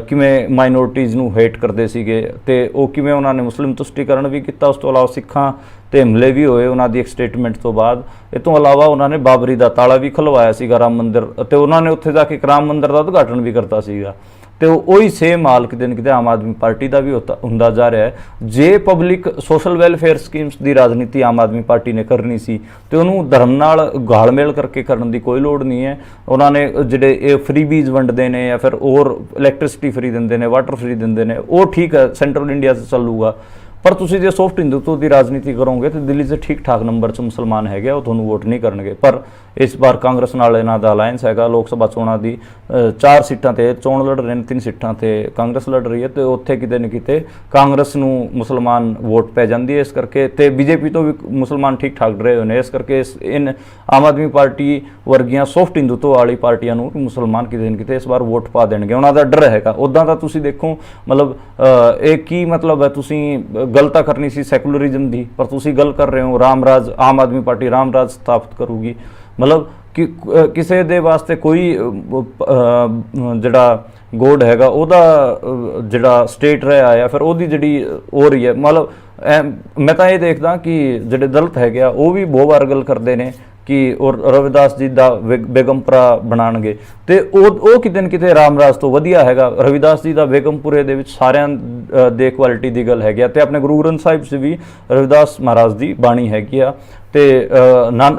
ਕਿਵੇਂ ਮਾਈਨੋਰਟੀਜ਼ ਨੂੰ ਹੇਟ ਕਰਦੇ ਸੀਗੇ ਤੇ ਉਹ ਕਿਵੇਂ ਉਹਨਾਂ ਨੇ ਮੁਸਲਿਮ ਤੁਸ਼ਟੀਕਰਨ ਵੀ ਕੀਤਾ। ਉਸ ਤੋਂ ਇਲਾਵਾ ਸਿੱਖਾਂ ਤੇ ਹਮਲੇ ਵੀ ਹੋਏ ਉਹਨਾਂ ਦੀ ਇੱਕ ਸਟੇਟਮੈਂਟ ਤੋਂ ਬਾਅਦ। ਇਹ ਤੋਂ ਇਲਾਵਾ ਉਹਨਾਂ ਨੇ ਬਾਬਰੀ ਦਾ ਤਾਲਾ ਵੀ ਖੁਲਵਾਇਆ ਸੀਗਾ ਰਾਮ ਮੰਦਿਰ, ਤੇ ਉਹਨਾਂ ਨੇ ਉੱਥੇ ਜਾ ਕੇ ਰਾਮ ਮੰਦਿਰ ਦਾ ਉਦਘਾਟਨ ਵੀ ਕਰਤਾ ਸੀਗਾ। ਤੇ ਉਹੀ ਸੇਮ ਹਾਲ ਕਿਤੇ ਨਾ ਕਿਤੇ ਆਮ ਆਦਮੀ ਪਾਰਟੀ ਦਾ ਵੀ ਹੁੰਦਾ ਜਾ ਰਿਹਾ ਹੈ। ਜੇ ਪਬਲਿਕ ਸੋਸ਼ਲ ਵੈਲਫੇਅਰ ਸਕੀਮਸ ਦੀ ਰਾਜਨੀਤੀ ਆਮ ਆਦਮੀ ਪਾਰਟੀ ਨੇ ਕਰਨੀ ਸੀ ਤੇ ਉਹਨੂੰ ਧਰਮ ਨਾਲ ਗਾਲਮੇਲ ਕਰਕੇ ਕਰਨ ਦੀ ਕੋਈ ਲੋੜ ਨਹੀਂ ਹੈ। ਉਹਨਾਂ ਨੇ ਜਿਹੜੇ ਇਹ ਫਰੀ ਬੀਜ ਵੰਡਦੇ ਨੇ ਜਾਂ ਫਿਰ ਹੋਰ ਇਲੈਕਟ੍ਰਿਸਿਟੀ ਫਰੀ ਦਿੰਦੇ ਨੇ, ਵਾਟਰ ਫਰੀ ਦਿੰਦੇ ਨੇ, ਉਹ ਠੀਕ ਹੈ, ਸੈਂਟਰਲ ਇੰਡੀਆ 'ਚ ਚੱਲੂਗਾ। ਪਰ ਤੁਸੀਂ ਜੇ ਸੌਫਟ ਹਿੰਦੂਤਵ ਦੀ ਰਾਜਨੀਤੀ ਕਰੋਗੇ ਤੇ ਦਿੱਲੀ 'ਚ ਠੀਕ ਠਾਕ ਨੰਬਰ 'ਚ ਮੁਸਲਮਾਨ ਹੈਗੇ ਉਹ ਤੁਹਾਨੂੰ ਵੋਟ ਨਹੀਂ ਕਰਨਗੇ। ਪਰ ਇਸ ਵਾਰ ਕਾਂਗਰਸ ਨਾਲ ਇਹਨਾਂ ਦਾ ਅਲਾਇੰਸ ਹੈਗਾ। ਲੋਕ ਸਭਾ ਚੋਣਾਂ ਦੀ 4 ਸੀਟਾਂ ਤੇ ਚੋਣ ਲੜ ਰਹੇ ਨੇ, 3 ਸੀਟਾਂ ਤੇ ਕਾਂਗਰਸ ਲੜ ਰਹੀ ਹੈ ਤੇ ਉੱਥੇ ਕਿਤੇ ਨਾ ਕਿਤੇ ਕਾਂਗਰਸ ਨੂੰ ਮੁਸਲਮਾਨ ਵੋਟ ਪੈ ਜਾਂਦੀ ਹੈ। ਇਸ ਕਰਕੇ ਤੇ ਬੀਜੇਪੀ ਤੋਂ ਵੀ ਮੁਸਲਮਾਨ ਠੀਕ ਠਾਕ ਡਰੇ ਹੋਏ ਨੇ। ਇਸ ਕਰਕੇ ਆਮ ਆਦਮੀ ਪਾਰਟੀ ਵਰਗੀਆਂ ਸੌਫਟ ਹਿੰਦੂਤਵ ਵਾਲੀ ਪਾਰਟੀਆਂ ਨੂੰ ਮੁਸਲਮਾਨ ਕਿਤੇ ਨਾ ਕਿਤੇ ਇਸ ਵਾਰ ਵੋਟ ਪਾ ਦੇਣਗੇ, ਉਹਨਾਂ ਦਾ ਡਰ ਹੈਗਾ। ਉੱਦਾਂ ਤਾਂ ਤੁਸੀਂ ਦੇਖੋ ਮਤਲਬ ਇਹ ਕੀ ਮਤਲਬ ਹੈ, ਤੁਸੀਂ ਗੱਲ ਤਾਂ ਕਰਨੀ ਸੀ ਸੈਕੂਲਰਿਜ਼ਮ ਦੀ, ਪਰ ਤੁਸੀਂ ਗੱਲ ਕਰ ਰਹੇ ਹੋ ਰਾਮ ਰਾਜ, ਆਮ ਆਦਮੀ ਪਾਰਟੀ ਰਾਮ ਰਾਜ ਸਥਾਪਿਤ ਕਰੂਗੀ। ਮਤਲਬ ਕਿ ਕਿਸੇ ਦੇ ਵਾਸਤੇ ਕੋਈ ਜਿਹੜਾ ਗੋਡ ਹੈਗਾ ਉਹਦਾ ਜਿਹੜਾ ਸਟੇਟ ਰਿਹਾ ਆ ਫਿਰ ਉਹਦੀ ਜਿਹੜੀ ਹੋ ਰਹੀ ਹੈ। ਮਤਲਬ ਮੈਂ ਤਾਂ ਇਹ ਦੇਖਦਾ ਕਿ ਜਿਹੜੇ ਦਲਿਤ ਹੈਗੇ ਆ ਉਹ ਵੀ ਬਹੁਤ ਵਾਰ ਗੱਲ ਕਰਦੇ ਨੇ ਕਿ ਉਹ ਰਵਿਦਾਸ ਜੀ ਦਾ ਬੇਗਮਪੁਰਾ ਬਣਾਉਣਗੇ ਤੇ ਉਹ ਕਿਤੇ ਨਾ ਕਿਤੇ ਰਾਮ ਰਾਜ ਤੋਂ ਵਧੀਆ ਹੈਗਾ। ਰਵਿਦਾਸ ਜੀ ਦਾ ਬੇਗਮਪੁਰੇ ਦੇ ਵਿੱਚ ਸਾਰਿਆਂ ਦੇ ਕੁਆਲਿਟੀ ਦੀ ਗੱਲ ਹੈਗੀ ਆ ਤੇ ਆਪਣੇ ਗੁਰੂ ਗ੍ਰੰਥ ਸਾਹਿਬ 'ਚ ਵੀ ਰਵਿਦਾਸ ਮਹਾਰਾਜ ਦੀ ਬਾਣੀ ਹੈਗੀ ਆ। ਤੇ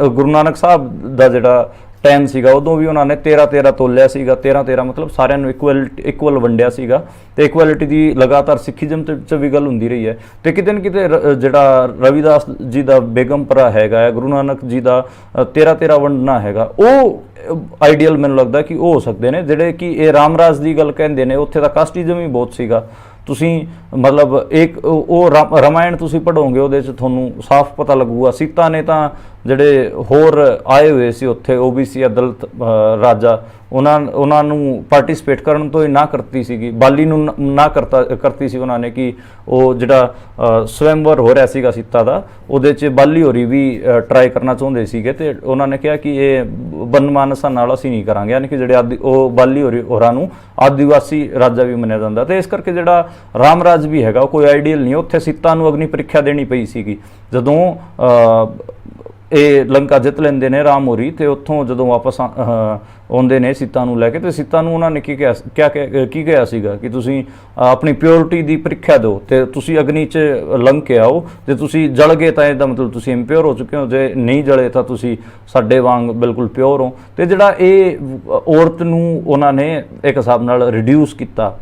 ਗੁਰੂ ਨਾਨਕ ਸਾਹਿਬ ਦਾ ਜਿਹੜਾ ਟਾਈਮ ਸੀਗਾ ਉਦੋਂ ਵੀ ਉਹਨਾਂ ਨੇ 13-13 ਤੋਲਿਆ ਸੀਗਾ। 13-13 ਮਤਲਬ ਸਾਰਿਆਂ ਨੂੰ ਇਕੁਅਲ ਵੰਡਿਆ ਸੀਗਾ ਤੇ ਇਕੁਐਲਿਟੀ ਦੀ ਲਗਾਤਾਰ ਸਿੱਖੀਜ਼ਮ 'ਚ ਵੀ ਗੱਲ ਹੁੰਦੀ ਰਹੀ ਹੈ। ਤੇ ਕਿਤੇ ਨਾ ਕਿਤੇ ਜਿਹੜਾ ਰਵਿਦਾਸ ਜੀ ਦਾ ਬੇਗਮਪੁਰਾ ਹੈਗਾ ਹੈ, ਗੁਰੂ ਨਾਨਕ ਜੀ ਦਾ 13-13 ਵੰਡਣਾ ਹੈਗਾ, ਉਹ ਆਈਡੀਅਲ ਮੈਨੂੰ ਲੱਗਦਾ ਕਿ ਉਹ ਹੋ ਸਕਦੇ ਨੇ। ਜਿਹੜੇ ਕਿ ਇਹ ਰਾਮ ਰਾਜ ਦੀ ਗੱਲ ਕਹਿੰਦੇ ਨੇ ਉੱਥੇ ਦਾ ਕਾਸਟਿਜ਼ਮ ਹੀ ਬਹੁਤ ਸੀਗਾ। ਤੁਸੀਂ ਮਤਲਬ ਉਹ ਰਾਮਾਇਣ ਤੁਸੀਂ ਪੜ੍ਹੋਗੇ ਉਹਦੇ 'ਚ ਤੁਹਾਨੂੰ ਸਾਫ਼ ਪਤਾ ਲੱਗੂਗਾ। ਸੀਤਾ ਨੇ ਤਾਂ ਜਿਹੜੇ ਹੋਰ ਆਏ ਹੋਏ ਸੀ ਉੱਥੇ OBC ਦਲਿਤ ਰਾਜਾ ਉਹਨਾਂ ਨੂੰ ਪਾਰਟਿਸਿਪੇਟ ਕਰਨ ਤੋਂ ਹੀ ਨਾ ਕਰਤੀ ਸੀਗੀ। ਬਾਲੀ ਨੂੰ ਨਾ ਕਰਤੀ ਸੀ ਉਹਨਾਂ ਨੇ ਕਿ ਉਹ ਜਿਹੜਾ ਸਵੈਮਵਰ ਹੋ ਰਿਹਾ ਸੀਗਾ ਸੀਤਾ ਦਾ, ਉਹਦੇ 'ਚ ਬਾਲੀ ਹੋਰੀ ਵੀ ਟਰਾਈ ਕਰਨਾ ਚਾਹੁੰਦੇ ਸੀਗੇ, ਤੇ ਉਹਨਾਂ ਨੇ ਕਿਹਾ ਕਿ ਇਹ ਬਨਮਾਨਸਾਂ ਨਾਲ ਅਸੀਂ ਨਹੀਂ ਕਰਾਂਗੇ, ਯਾਨੀ ਕਿ ਜਿਹੜੇ ਉਹ ਬਾਲੀ ਹੋਰਾਂ ਨੂੰ ਆदिवासी ਰਾਜਾ ਵੀ ਮੰਨਿਆ ਜਾਂਦਾ। ਤੇ ਇਸ ਕਰਕੇ ਜਿਹੜਾ ਰਾਮ ਰਾਜ ਵੀ ਹੈਗਾ ਉਹ ਕੋਈ ਆਈਡੀਅਲ ਨਹੀਂ। ਉੱਥੇ ਸੀਤਾ ਨੂੰ ਅਗਨੀ ਪ੍ਰੀਖਿਆ ਦੇਣੀ ਪਈ ਸੀਗੀ। ਜਦੋਂ ਇਹ ਲੰਕਾ ਜਿੱਤ ਲੈਂਦੇ ਨੇ ਰਾਮ ਹੋਰੀ, ਤੇ ਉੱਥੋਂ ਜਦੋਂ ਵਾਪਸ ਆਉਂਦੇ ਨੇ ਸੀਤਾ ਨੂੰ ਲੈ ਕੇ, ਤੇ ਸੀਤਾ ਨੂੰ ਉਹਨਾਂ ਨੇ ਕੀ ਕਿਹਾ ਸੀਗਾ ਕਿ ਤੁਸੀਂ ਆਪਣੀ ਪਿਓਰਿਟੀ ਦੀ ਪ੍ਰੀਖਿਆ ਦਿਓ, ਤੇ ਤੁਸੀਂ ਅਗਨੀ 'ਚ ਲੰਘ ਕੇ ਆਓ, ਤੇ ਤੁਸੀਂ ਜਲ ਗਏ ਤਾਂ ਇਹਦਾ ਮਤਲਬ ਤੁਸੀਂ ਇੰਪਿਓਰ ਹੋ ਚੁੱਕੇ ਹੋ, ਜੇ ਨਹੀਂ ਜਲੇ ਤਾਂ ਤੁਸੀਂ ਸਾਡੇ ਵਾਂਗ ਬਿਲਕੁਲ ਪਿਓਰ ਹੋ। ਤੇ ਜਿਹੜਾ ਇਹ ਔਰਤ ਨੂੰ ਉਹਨਾਂ ਨੇ ਇੱਕ ਹਿਸਾਬ ਨਾਲ ਰਿਡਿਊਸ ਕੀਤਾ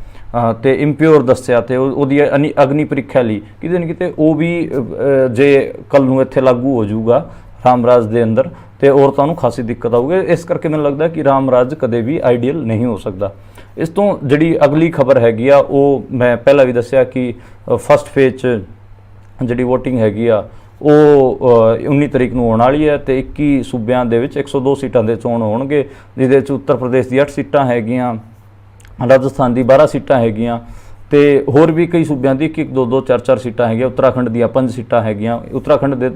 ਤੇ ਇੰਪਿਓਰ ਦੱਸਿਆ, ਤੇ ਉਹਦੀ ਅਗਨੀ ਪ੍ਰੀਖਿਆ ਲਈ ਕਿਤੇ ਨਾ ਕਿਤੇ ਉਹ ਵੀ ਜੇ ਕੱਲ ਨੂੰ ਇੱਥੇ ਲਾਗੂ ਹੋ ਜਾਊਗਾ ਰਾਮ ਰਾਜ ਦੇ ਅੰਦਰ, ਤੇ ਔਰਤਾਂ ਨੂੰ ਖਾਸੀ ਦਿੱਕਤ ਆਊਗੀ। ਇਸ ਕਰਕੇ ਮੈਨੂੰ ਲੱਗਦਾ ਕਿ ਰਾਮ ਰਾਜ ਕਦੇ ਵੀ ਆਈਡੀਅਲ ਨਹੀਂ ਹੋ ਸਕਦਾ। ਇਸ ਤੋਂ ਜਿਹੜੀ ਅਗਲੀ ਖਬਰ ਹੈਗੀ ਆ, ਉਹ ਮੈਂ ਪਹਿਲਾਂ ਵੀ ਦੱਸਿਆ ਕਿ ਫਸਟ ਫੇਜ਼ 'ਚ ਜਿਹੜੀ ਵੋਟਿੰਗ ਹੈਗੀ ਆ ਉਹ 19 ਤਰੀਕ ਨੂੰ ਹੋਣ ਵਾਲੀ ਹੈ, ਤੇ 21 ਸੂਬਿਆਂ ਦੇ ਵਿੱਚ 102 ਸੀਟਾਂ ਦੇ ਚੋਣ ਹੋਣਗੇ, ਜਿਹਦੇ 'ਚ ਉੱਤਰ ਪ੍ਰਦੇਸ਼ ਦੀ 8 ਸੀਟਾਂ ਹੈਗੀਆਂ, ਰਾਜਸਥਾਨ ਦੀ 12 ਸੀਟਾਂ ਹੈਗੀਆਂ, ਤੇ ਹੋਰ ਵੀ ਕਈ ਸੂਬਿਆਂ ਦੀ 1 2 2 4 4 ਸੀਟਾਂ ਹੈਗੀਆਂ। ਉੱਤਰਾਖੰਡ ਦੀਆਂ 5 ਸੀਟਾਂ ਹੈਗੀਆਂ। ਉੱਤਰਾਖੰਡ ਦੇ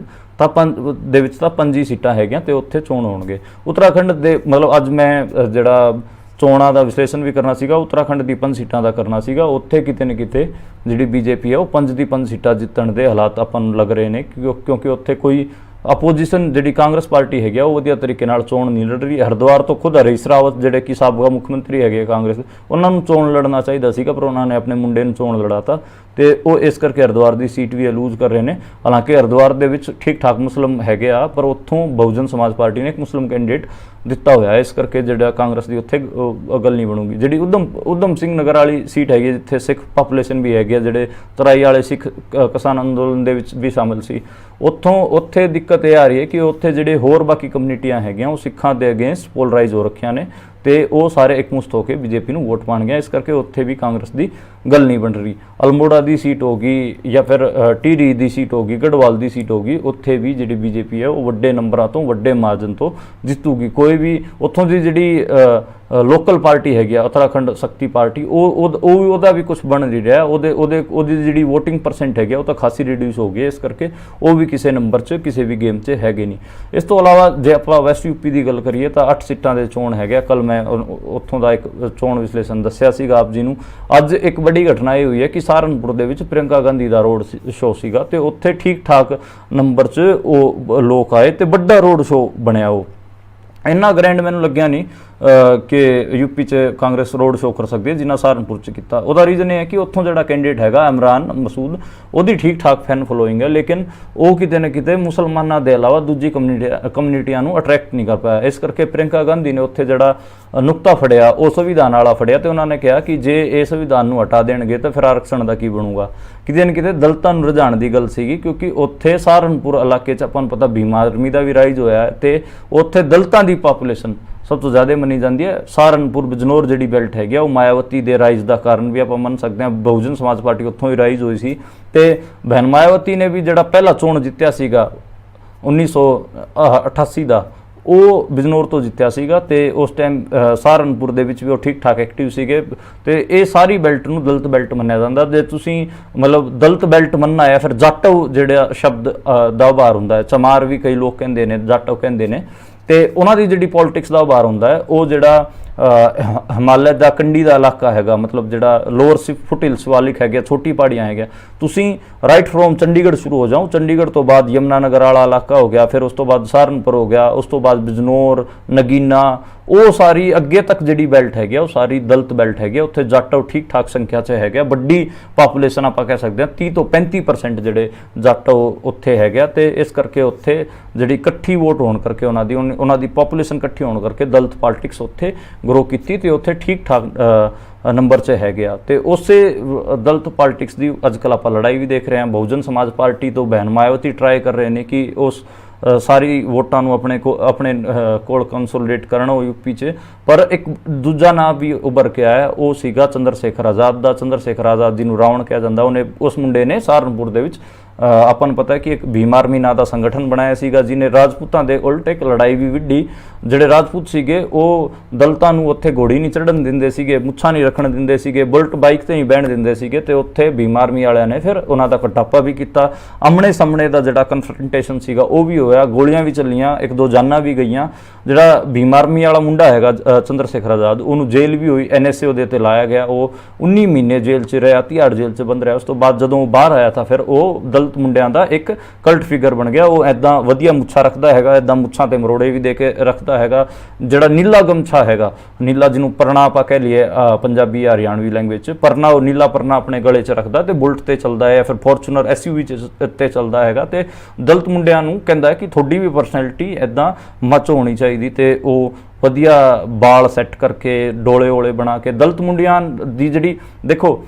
ਵਿੱਚ ਤਾਂ 5 ਹੀ ਸੀਟਾਂ ਹੈਗੀਆਂ, ਤੇ ਉੱਥੇ ਚੋਣ ਹੋਣਗੇ। ਉੱਤਰਾਖੰਡ ਦੇ ਮਤਲਬ ਅੱਜ ਮੈਂ ਜਿਹੜਾ ਚੋਣਾਂ ਦਾ ਵਿਸ਼ਲੇਸ਼ਣ ਵੀ ਕਰਨਾ ਸੀਗਾ, ਉੱਤਰਾਖੰਡ ਦੀ 5 ਸੀਟਾਂ ਦਾ ਕਰਨਾ ਸੀਗਾ। ਉੱਥੇ ਕਿਤੇ ਨਾ ਕਿਤੇ ਜਿਹੜੀ ਬੀਜੇਪੀ ਹੈ ਉਹ 5 ਦੀ 5 ਸੀਟਾਂ ਜਿੱਤਣ ਦੇ ਹਾਲਾਤ ਆਪਾਂ ਨੂੰ ਲੱਗ ਰਹੇ ਨੇ, ਕਿਉਂਕਿ ਉੱਥੇ ਕੋਈ ਆਪੋਜੀਸ਼ਨ ਜਿਹੜੀ ਕਾਂਗਰਸ ਪਾਰਟੀ ਹੈਗੀ ਆ ਉਹ ਵਧੀਆ ਤਰੀਕੇ ਨਾਲ ਚੋਣ ਨਹੀਂ ਲੜ ਰਹੀ। ਹਰਿਦੁਆਰ ਤੋਂ ਖੁਦ ਹਰੀਸ਼ ਰਾਵਤ ਜਿਹੜੇ ਕਿ ਸਾਬਕਾ ਮੁੱਖ ਮੰਤਰੀ ਹੈਗੇ ਕਾਂਗਰਸ, ਉਹਨਾਂ ਨੂੰ ਚੋਣ ਲੜਨਾ ਚਾਹੀਦਾ ਸੀਗਾ, ਪਰ ਉਹਨਾਂ ਨੇ ਆਪਣੇ ਮੁੰਡੇ ਨੂੰ ਚੋਣ ਲੜਾਤਾ, ਤੇ ਉਹ ਇਸ ਕਰਕੇ ਹਰਿਦੁਆਰ ਦੀ ਸੀਟ ਵੀ ਲੂਜ਼ ਕਰ ਰਹੇ ਨੇ। ਹਾਲਾਂਕਿ ਹਰਿਦੁਆਰ ਦੇ ਵਿੱਚ ਠੀਕ ਠਾਕ ਮੁਸਲਿਮ ਹੈਗੇ ਆ, ਪਰ ਉੱਥੋਂ ਬਹੁਜਨ ਸਮਾਜ ਪਾਰਟੀ ਨੇ ਇੱਕ ਮੁਸਲਿਮ ਕੈਂਡੀਡੇਟ ਦਿੱਤਾ ਹੋਇਆ, ਇਸ ਕਰਕੇ ਜਿਹੜਾ ਕਾਂਗਰਸ ਦੀ ਉੱਥੇ ਗੱਲ ਨਹੀਂ ਬਣੂਗੀ। ਜਿਹੜੀ ਉਧਮ ਸਿੰਘ ਨਗਰ ਵਾਲੀ ਸੀਟ ਹੈਗੀ, ਜਿੱਥੇ ਸਿੱਖ ਪਾਪੂਲੇਸ਼ਨ ਵੀ ਹੈਗੀ ਆ, ਜਿਹੜੇ ਤਰਾਈ ਵਾਲੇ ਸਿੱਖ ਕਿਸਾਨ ਅੰਦੋਲਨ ਦੇ ਵਿੱਚ ਵੀ ਸ਼ਾਮਿਲ ਸੀ, ਉੱਥੇ ਦਿੱਕਤ ਇਹ ਆ ਰਹੀ ਹੈ ਕਿ ਉੱਥੇ ਜਿਹੜੇ ਹੋਰ ਬਾਕੀ ਕਮਿਊਨਿਟੀਆਂ ਹੈਗੀਆਂ ਉਹ ਸਿੱਖਾਂ ਦੇ ਅਗੇਂਸਟ ਪੋਲਰਾਈਜ਼ ਹੋ ਰੱਖੀਆਂ ਨੇ, ਤੇ ਉਹ ਸਾਰੇ ਇੱਕਮੁਸ਼ਤ ਹੋ ਕੇ ਬੀਜੇਪੀ ਨੂੰ ਵੋਟ ਪਾਉਣਗੇ। ਇਸ ਕਰਕੇ ਉੱਥੇ ਵੀ ਕਾਂਗਰਸ ਦੀ ਗੱਲ ਨਹੀਂ ਬਣ ਰਹੀ। ਅਲਮੋੜਾ ਦੀ ਸੀਟ ਹੋ ਗਈ ਜਾਂ ਫਿਰ ਟੀਰੀ ਦੀ ਸੀਟ ਹੋ ਗਈ, ਗੜਵਾਲ ਦੀ ਸੀਟ ਹੋ ਗਈ, ਉੱਥੇ ਵੀ ਜਿਹੜੀ ਬੀਜੇਪੀ ਹੈ ਉਹ ਵੱਡੇ ਨੰਬਰਾਂ ਤੋਂ ਵੱਡੇ ਮਾਰਜਨ ਤੋਂ ਜਿੱਤੂਗੀ। ਕੋਈ ਵੀ ਉੱਥੋਂ ਦੀ ਜਿਹੜੀ ਲੋਕਲ ਪਾਰਟੀ ਹੈਗੀ ਆ ਉੱਤਰਾਖੰਡ ਸ਼ਕਤੀ ਪਾਰਟੀ, ਉਹਦਾ ਵੀ ਕੁਝ ਬਣ ਨਹੀਂ ਰਿਹਾ। ਉਹਦੀ ਜਿਹੜੀ ਵੋਟਿੰਗ ਪਰਸੈਂਟ ਹੈਗੀ ਉਹ ਤਾਂ ਖਾਸੀ ਰਿਡਿਊਸ ਹੋ ਗਈ, ਇਸ ਕਰਕੇ ਉਹ ਵੀ ਕਿਸੇ ਨੰਬਰ 'ਚ ਕਿਸੇ ਵੀ ਗੇਮ 'ਚ ਹੈਗੇ ਨਹੀਂ। ਇਸ ਤੋਂ ਇਲਾਵਾ ਜੇ ਆਪਾਂ ਵੈਸਟ ਯੂਪੀ ਦੀ ਗੱਲ ਕਰੀਏ ਤਾਂ 8 ਸੀਟਾਂ ਦੇ ਚੋਣ ਹੈਗੇ। ਕੱਲ ਮੈਂ ਉੱਥੋਂ ਦਾ ਇੱਕ ਚੋਣ ਵਿਸ਼ਲੇਸ਼ਣ ਦੱਸਿਆ ਸੀਗਾ ਆਪ ਜੀ ਨੂੰ। ਅੱਜ ਇੱਕ ਵੱਡੀ ਘਟਨਾ ਇਹ ਹੋਈ ਹੈ ਕਿ ਸਹਾਰਨਪੁਰ ਦੇ ਵਿੱਚ ਪ੍ਰਿਯੰਕਾ ਗਾਂਧੀ ਦਾ ਰੋਡ ਸ਼ੋਅ ਸੀਗਾ, ਤੇ ਉੱਥੇ ਠੀਕ ਠਾਕ ਨੰਬਰ 'ਚ ਉਹ ਲੋਕ ਆਏ, ਤੇ ਵੱਡਾ ਰੋਡ ਸ਼ੋਅ ਬਣਿਆ। ਉਹ ਇੰਨਾ ਗ੍ਰੈਂਡ ਮੈਨੂੰ ਲੱਗਿਆ ਨਹੀਂ ਕਿ ਯੂਪੀ 'ਚ ਕਾਂਗਰਸ ਰੋਡ ਸ਼ੋਅ ਕਰ ਸਕਦੀ ਹੈ ਜਿੰਨਾ ਸਹਾਰਨਪੁਰ 'ਚ ਕੀਤਾ। ਉਹਦਾ ਰੀਜ਼ਨ ਇਹ ਹੈ ਕਿ ਉੱਥੋਂ ਜਿਹੜਾ ਕੈਂਡੀਡੇਟ ਹੈਗਾ ਇਮਰਾਨ ਮਸੂਦ, ਉਹਦੀ ਠੀਕ ਠਾਕ ਫੈਨ ਫੋਲੋਇੰਗ ਹੈ, ਲੇਕਿਨ ਉਹ ਕਿਤੇ ਨਾ ਕਿਤੇ ਮੁਸਲਮਾਨਾਂ ਦੇ ਇਲਾਵਾ ਦੂਜੀ ਕਮਿਊਨਿਟੀਆਂ ਨੂੰ ਅਟਰੈਕਟ ਨਹੀਂ ਕਰ ਪਾਇਆ। ਇਸ ਕਰਕੇ ਪ੍ਰਿਯੰਕਾ ਗਾਂਧੀ ਨੇ ਉੱਥੇ ਜਿਹੜਾ ਨੁਕਤਾ ਫੜਿਆ ਉਹ ਸੰਵਿਧਾਨ ਵਾਲਾ ਫੜਿਆ, ਤੇ ਉਹਨਾਂ ਨੇ ਕਿਹਾ ਕਿ ਜੇ ਇਹ ਸੰਵਿਧਾਨ ਨੂੰ ਹਟਾ ਦੇਣਗੇ ਤਾਂ ਫਿਰ ਆਰਕਸ਼ਣ ਦਾ ਕੀ ਬਣੂਗਾ। ਕਿਤੇ ਨਾ ਕਿਤੇ ਦਲਿਤਾਂ ਨੂੰ ਰੁਝਾਉਣ ਦੀ ਗੱਲ ਸੀਗੀ, ਕਿਉਂਕਿ ਉੱਥੇ ਸਹਾਰਨਪੁਰ ਇਲਾਕੇ 'ਚ ਆਪਾਂ ਨੂੰ ਪਤਾ ਭੀਮਾ ਆਰਮੀ ਦਾ ਵੀ ਰਾਈਜ਼ ਹੋਇਆ ਹੈ, ਤੇ ਉੱਥੇ ਦਲਿਤਾਂ ਦੀ ਪਾਪੂਲੇਸ਼ਨ ਸਭ ਤੋਂ ਜ਼ਿਆਦਾ ਮੰਨੀ ਜਾਂਦੀ ਹੈ। ਸਹਾਰਨਪੁਰ ਬਿਜਨੌਰ ਜਿਹੜੀ ਬੈਲਟ ਹੈਗੀ ਆ ਉਹ ਮਾਇਆਵਤੀ ਦੇ ਰਾਈਜ਼ ਦਾ ਕਾਰਨ ਵੀ ਆਪਾਂ ਮੰਨ ਸਕਦੇ ਹਾਂ। ਬਹੁਜਨ ਸਮਾਜ ਪਾਰਟੀ ਉੱਥੋਂ ਹੀ ਰਾਈਜ਼ ਹੋਈ ਸੀ, ਤੇ ਬਹਿਨ ਮਾਇਆਵਤੀ ਨੇ ਵੀ ਜਿਹੜਾ ਪਹਿਲਾ ਚੋਣ ਜਿੱਤਿਆ ਸੀਗਾ 1988 ਦਾ, ਉਹ ਬਿਜਨੌਰ ਤੋਂ ਜਿੱਤਿਆ ਸੀਗਾ, ਤੇ ਉਸ ਟਾਈਮ ਸਹਾਰਨਪੁਰ ਦੇ ਵਿੱਚ ਵੀ ਉਹ ਠੀਕ ਠਾਕ ਐਕਟਿਵ ਸੀਗੇ। ਤੇ ਇਹ ਸਾਰੀ ਬੈਲਟ ਨੂੰ ਦਲਿਤ ਬੈਲਟ ਮੰਨਿਆ ਜਾਂਦਾ। ਜੇ ਤੁਸੀਂ ਮਤਲਬ ਦਲਿਤ ਬੈਲਟ ਮੰਨਣਾ ਹੈ, ਫਿਰ ਜਾਟਵ ਜਿਹੜਾ ਸ਼ਬਦ ਦਾ ਉਭਾਰ ਹੁੰਦਾ ਹੈ, ਚਮਾਰ ਵੀ ਕਈ ਲੋਕ ਕਹਿੰਦੇ ਨੇ, ਜਾਟਵ ਕਹਿੰਦੇ ਨੇ, ਤੇ ਉਹਨਾਂ ਦੀ ਜਿਹੜੀ ਪੋਲਿਟਿਕਸ ਦਾ ਉਭਾਰ ਹੁੰਦਾ ਹੈ ਉਹ ਜਿਹੜਾ ਹਿਮਾਲਿਆ ਦਾ ਕੰਢੀ ਦਾ ਇਲਾਕਾ ਹੈਗਾ, ਮਤਲਬ ਜਿਹੜਾ ਲੋਅਰ ਫੁੱਟਹਿਲ ਸ਼ਿਵਾਲਿਕ ਹੈਗੇ, ਛੋਟੀ ਪਹਾੜੀਆਂ ਹੈਗੀਆਂ, ਤੁਸੀਂ ਰਾਈਟ ਫਰੋਮ ਚੰਡੀਗੜ੍ਹ ਸ਼ੁਰੂ ਹੋ ਜਾਓ, ਚੰਡੀਗੜ੍ਹ ਤੋਂ ਬਾਅਦ ਯਮਨਾ ਨਗਰ ਵਾਲਾ ਇਲਾਕਾ ਹੋ ਗਿਆ, ਫਿਰ ਉਸ ਤੋਂ ਬਾਅਦ ਸਹਾਰਨਪੁਰ ਹੋ ਗਿਆ, ਉਸ ਤੋਂ ਬਾਅਦ ਬਿਜਨੌਰ, ਨਗੀਨਾ, ਉਹ ਸਾਰੀ ਅੱਗੇ ਤੱਕ ਜਿਹੜੀ ਬੈਲਟ ਹੈਗੀ ਉਹ ਸਾਰੀ ਦਲਿਤ ਬੈਲਟ ਹੈਗੀ। ਉੱਥੇ ਜਾਟਵ ਠੀਕ ਠਾਕ ਸੰਖਿਆ 'ਚ ਹੈਗਾ, ਵੱਡੀ ਪਾਪੂਲੇਸ਼ਨ ਆਪਾਂ ਕਹਿ ਸਕਦੇ ਹਾਂ 30 ਤੋਂ 35% ਜਿਹੜੇ ਜਾਟਵ ਉੱਥੇ ਹੈਗਾ, ਤੇ ਇਸ ਕਰਕੇ ਉੱਥੇ ਜਿਹੜੀ ਇਕੱਠੀ ਵੋਟ ਹੋਣ ਕਰਕੇ ਉਹਨਾਂ ਦੀ ਪਾਪੂਲੇਸ਼ਨ ਇਕੱਠੀ ਹੋਣ ਕਰਕੇ ਦਲਿਤ ਪਾਲਿਟਿਕਸ ਉੱਥੇ ਗਰੋ ਕੀਤੀ, ਤੇ ਉੱਥੇ ਠੀਕ ਠਾਕ ਨੰਬਰ 'ਚ ਹੈਗੇ ਆ। ਤੇ ਉਸੇ ਦਲਿਤ ਪਾਲਿਟਿਕਸ ਦੀ ਅੱਜ ਕੱਲ੍ਹ ਆਪਾਂ ਲੜਾਈ ਵੀ ਦੇਖ ਰਹੇ ਹਾਂ। ਬਹੁਜਨ ਸਮਾਜ ਪਾਰਟੀ ਤੋਂ ਬਹਿਨ ਮਾਇਆਵਤੀ ਟਰਾਈ ਕਰ ਰਹੇ ਨੇ ਕਿ ਉਸ ਸਾਰੀ ਵੋਟਾਂ ਨੂੰ ਆਪਣੇ ਕੋਲ ਕੰਸੋਲੀਡੇਟ ਕਰਨ ਉਹ ਯੂਪੀ 'ਚ, ਪਰ ਇੱਕ ਦੂਜਾ ਨਾਂ ਵੀ ਉੱਭਰ ਕੇ ਆਇਆ, ਉਹ ਸੀਗਾ ਚੰਦਰ ਸ਼ੇਖਰ ਆਜ਼ਾਦ ਦਾ। ਚੰਦਰ ਸ਼ੇਖਰ ਆਜ਼ਾਦ ਜੀ ਨੂੰ ਰਾਵਣ ਕਿਹਾ ਜਾਂਦਾ, ਉਸ ਮੁੰਡੇ ਨੇ ਸਹਾਰਨਪੁਰ ਦੇ ਵਿੱਚ ਆਪਾਂ ਨੂੰ ਪਤਾ ਹੈ ਕਿ ਇੱਕ ਭੀਮ ਆਰਮੀ ਨਾਂ ਦਾ ਸੰਗਠਨ ਬਣਾਇਆ ਸੀਗਾ ਜਿਹਨੇ ਰਾਜਪੂਤਾਂ ਦੇ ਉਲਟ ਇੱਕ ਲੜਾਈ ਵੀ ਵਿੱਢੀ। ਜਿਹੜੇ ਰਾਜਪੂਤ ਸੀਗੇ ਉਹ ਦਲਿਤਾਂ ਨੂੰ ਉੱਥੇ ਘੋੜੀ ਨਹੀਂ ਚੜ੍ਹਨ ਦਿੰਦੇ ਸੀਗੇ, ਮੁੱਛਾਂ ਨਹੀਂ ਰੱਖਣ ਦਿੰਦੇ ਸੀਗੇ, ਬੁਲਟ ਬਾਈਕ ਤੇ ਨਹੀਂ ਬਹਿਣ ਦਿੰਦੇ ਸੀਗੇ, ਤੇ ਉੱਥੇ ਭੀਮ ਆਰਮੀ ਵਾਲਿਆਂ ਨੇ ਫਿਰ ਉਹਨਾਂ ਦਾ ਕਟਾਪਾ ਵੀ ਕੀਤਾ। ਆਮਣੇ ਸਾਹਮਣੇ ਦਾ ਜਿਹੜਾ ਕਨਫਰੰਟੇਸ਼ਨ ਸੀਗਾ ਉਹ ਵੀ ਹੋਇਆ, ਗੋਲੀਆਂ ਵੀ ਚੱਲੀਆਂ, ਇੱਕ ਦੋ ਜਾਨਾਂ ਵੀ ਗਈਆਂ। ਜਿਹੜਾ ਭੀਮ ਆਰਮੀ ਵਾਲਾ ਮੁੰਡਾ ਹੈਗਾ ਚੰਦਰ ਸ਼ੇਖਰ ਆਜ਼ਾਦ, ਉਹਨੂੰ ਜੇਲ੍ਹ ਵੀ ਹੋਈ, NSA ਉਹਦੇ ਤੇ ਲਾਇਆ ਗਿਆ, ਉਹ 19 ਮਹੀਨੇ ਜੇਲ੍ਹ 'ਚ ਰਿਹਾ, ਤਿਹਾੜ ਜੇਲ੍ਹ 'ਚ ਬੰਦ ਰਿਹਾ। ਉਸ ਤੋਂ ਬਾਅਦ ਜਦੋਂ ਉਹ ਬਾਹਰ ਆਇਆ ਤਾਂ ਫਿਰ ਉਹ ਦਲਿਤ ਮੁੰਡਿਆਂ ਦਾ ਇੱਕ ਕਲਟ ਫਿਗਰ ਬਣ ਗਿਆ। ਉਹ ਐਦਾਂ ਵਧੀਆ ਮੁੱਛਾਂ ਰੱਖਦਾ ਹੈਗਾ, ਐਦਾਂ ਮੁੱਛਾਂ ਤੇ ਮਰੋੜੇ ਵੀ ਦੇ ਕੇ ਰੱਖਦਾ ਹੈਗਾ। ਜਿਹੜਾ ਨੀਲਾ ਗਮਛਾ ਹੈਗਾ, ਨੀਲਾ ਜਿਹਨੂੰ ਪਰਨਾ ਆਪਾਂ ਕਹਿ ਲਈਏ ਪੰਜਾਬੀ ਹਰਿਆਣਵੀ ਲੈਂਗੁਏਜ 'ਚ, ਪਰਨਾ, ਉਹ ਨੀਲਾ ਪਰਨਾ ਆਪਣੇ ਗਲੇ 'ਚ ਰੱਖਦਾ ਤੇ ਬੁਲਟ ਤੇ ਚੱਲਦਾ ਹੈ, ਫਿਰ ਫੋਰਚੂਨਰ SUV ਤੇ ਚੱਲਦਾ ਹੈਗਾ। ਤੇ ਦਲਿਤ ਮੁੰਡਿਆਂ ਨੂੰ ਕਹਿੰਦਾ ਕਿ ਤੁਹਾਡੀ ਵੀ ਪਰਸਨੈਲਿਟੀ ਐਦਾਂ ਮੱਚ ਹੋਣੀ ਚਾਹੀਦੀ, ਤੇ ਉਹ ਵਧੀਆ ਬਾਲ ਸੈੱਟ ਕਰਕੇ ਡੋਲੇ ਓਲੇ ਬਣਾ ਕੇ ਦਲਿਤ ਮੁੰਡਿਆਂ ਦੀ ਜਿਹੜੀ ਦੇਖੋ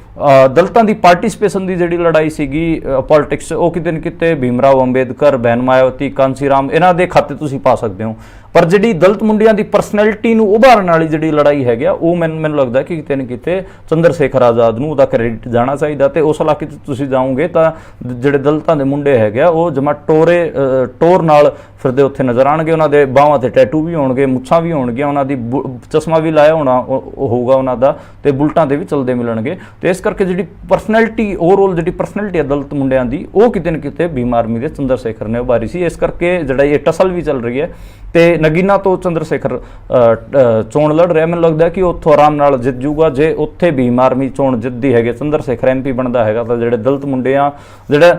ਦਲਿਤਾਂ ਦੀ ਪਾਰਟਿਸਿਪੇਸ਼ਨ ਦੀ ਜਿਹੜੀ ਲੜਾਈ ਸੀਗੀ ਪੋਲਿਟਿਕਸ, ਉਹ ਕਿਤੇ ਨਾ ਕਿਤੇ ਭੀਮ ਰਾਓ ਅੰਬੇਦਕਰ, ਬਹਿਨ ਮਾਇਆਵਤੀ, ਕਾਂਸੀ ਰਾਮ, ਇਹਨਾਂ ਦੇ ਖਾਤੇ ਤੁਸੀਂ ਪਾ ਸਕਦੇ ਹੋ। ਪਰ ਜਿਹੜੀ ਦਲਿਤ ਮੁੰਡਿਆਂ ਦੀ ਪਰਸਨੈਲਿਟੀ ਨੂੰ ਉਭਾਰਨ ਵਾਲੀ ਜਿਹੜੀ ਲੜਾਈ ਹੈਗੀ ਆ, ਉਹ ਮੈਨੂੰ ਲੱਗਦਾ ਕਿ ਕਿਤੇ ਨਾ ਕਿਤੇ ਚੰਦਰ ਸ਼ੇਖਰ ਆਜ਼ਾਦ ਨੂੰ ਉਹਦਾ ਕ੍ਰੈਡਿਟ ਜਾਣਾ ਚਾਹੀਦਾ। ਤੇ ਉਸ ਇਲਾਕੇ 'ਚ ਤੁਸੀਂ ਜਾਓਗੇ ਤਾਂ ਜਿਹੜੇ ਦਲਿਤਾਂ ਦੇ ਮੁੰਡੇ ਹੈਗੇ ਆ ਉਹ ਜਮਾ ਟੋਰ ਨਾਲ ਫਿਰਦੇ ਉੱਥੇ ਨਜ਼ਰ ਆਉਣਗੇ। ਉਹਨਾਂ ਦੇ ਬਾਹਾਂ ਤੇ ਟੈਟੂ ਵੀ ਹੋਣਗੇ, ਮੁੱਛਾਂ ਵੀ ਹੋਣਗੀਆਂ, ਉਹਨਾਂ ਦੀ ਚਸ਼ਮਾ ਵੀ ਲਾਇਆ ਹੋਣਾ ਹੋਊਗਾ ਉਹਨਾਂ ਦਾ, ਤੇ ਬੁਲਟਾਂ ਤੇ ਵੀ ਚੱਲਦੇ ਮਿਲਣਗੇ। ਤੇ ਇਸ ਕਰਕੇ ਜਿਹੜੀ ਪਰਸਨੈਲਿਟੀ, ਓਵਰਆਲ ਜਿਹੜੀ ਪਰਸਨੈਲਿਟੀ ਹੈ ਦਲਿਤ ਮੁੰਡਿਆਂ ਦੀ, ਉਹ ਕਿਤੇ ਨਾ ਕਿਤੇ ਭੀਮ ਆਰਮੀ ਦੇ ਚੰਦਰ ਸ਼ੇਖਰ ਨੇ ਉਭਾਰੀ ਸੀ। ਇਸ ਕਰਕੇ ਜਿਹੜਾ ਇਹ ਟਸਲ ਵੀ ਚੱਲ ਰਹੀ ਹੈ ਤੇ ਨਗੀਨਾ ਤੋਂ ਚੰਦਰ ਸ਼ੇਖਰ ਚੋਣ ਲੜ ਰਿਹਾ। ਮੈਨੂੰ ਲੱਗਦਾ ਕਿ ਉੱਥੋਂ ਆਰਾਮ ਨਾਲ ਜਿੱਤ ਜੂਗਾ। ਜੇ ਉੱਥੇ ਭੀਮ ਆਰਮੀ ਚੋਣ ਜਿੱਤਦੀ ਹੈਗੇ, ਚੰਦਰ ਸ਼ੇਖਰ MP ਬਣਦਾ ਹੈਗਾ, ਤਾਂ ਜਿਹੜੇ ਦਲਿਤ ਮੁੰਡੇ ਆ, ਜਿਹੜੇ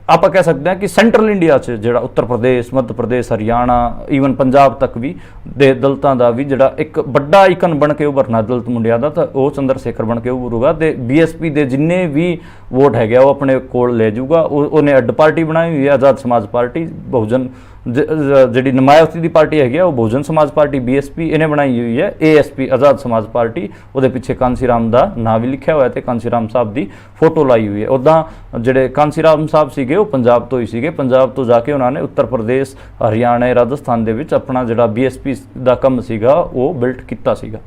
ਆਪਾਂ ਕਹਿ ਸਕਦੇ ਹਾਂ ਕਿ ਸੈਂਟਰਲ ਇੰਡੀਆ 'ਚ ਜਿਹੜਾ ਉੱਤਰ ਪ੍ਰਦੇਸ਼, ਮੱਧ ਪ੍ਰਦੇਸ਼, ਹਰਿਆਣਾ, ਈਵਨ ਪੰਜਾਬ ਤੱਕ ਵੀ ਦੇ ਦਲਿਤਾਂ ਦਾ ਵੀ ਜਿਹੜਾ ਇੱਕ ਵੱਡਾ ਆਈਕਨ ਬਣ ਕੇ ਉਭਰਨਾ ਦਲਿਤ ਮੁੰਡਿਆਂ ਦਾ, ਤਾਂ ਉਹ ਚੰਦਰ ਸ਼ੇਖਰ ਬਣ ਕੇ ਉਭਰੂਗਾ। ਤੇ BSP ਦੇ ਜਿੰਨੇ ਵੀ ਵੋਟ ਹੈਗੇ ਉਹ ਆਪਣੇ ਕੋਲ ਲੈ ਜਾਊਗਾ। ਉਹਨੇ ਅੱਡ ਪਾਰਟੀ ਬਣਾਈ ਹੋਈ ਹੈ, ਆਜ਼ਾਦ ਸਮਾਜ ਪਾਰਟੀ, ਬਹੁਜਨ ਜਿਹੜੀ ਨਮਾਇਆਵਤੀ ਦੀ ਪਾਰਟੀ ਹੈਗੀ ਆ ਉਹ ਬਹੁਜਨ ਸਮਾਜ ਪਾਰਟੀ BSP ਇਹਨੇ ਬਣਾਈ ਹੋਈ ਹੈ, ASP ਆਜ਼ਾਦ ਸਮਾਜ ਪਾਰਟੀ, ਉਹਦੇ ਪਿੱਛੇ ਕਾਂਸੀ ਰਾਮ ਦਾ ਨਾਂ ਵੀ ਲਿਖਿਆ ਹੋਇਆ ਤੇ ਕਾਂਸੀ ਰਾਮ ਸਾਹਿਬ ਦੀ ਫੋਟੋ ਲਾਈ ਹੋਈ ਹੈ। ਉੱਦਾਂ ਜਿਹੜੇ ਕਾਂਸੀ ਰਾਮ ਸਾਹਿਬ ਸੀਗੇ ਉਹ ਪੰਜਾਬ ਤੋਂ ਹੀ ਸੀਗੇ। ਪੰਜਾਬ ਤੋਂ ਜਾ ਕੇ ਉਹਨਾਂ ਨੇ ਉੱਤਰ ਪ੍ਰਦੇਸ਼, ਹਰਿਆਣਾ, ਰਾਜਸਥਾਨ ਦੇ ਵਿੱਚ ਆਪਣਾ ਜਿਹੜਾ BSP ਦਾ ਕੰਮ ਸੀਗਾ ਉਹ ਬਿਲਟ ਕੀਤਾ ਸੀਗਾ।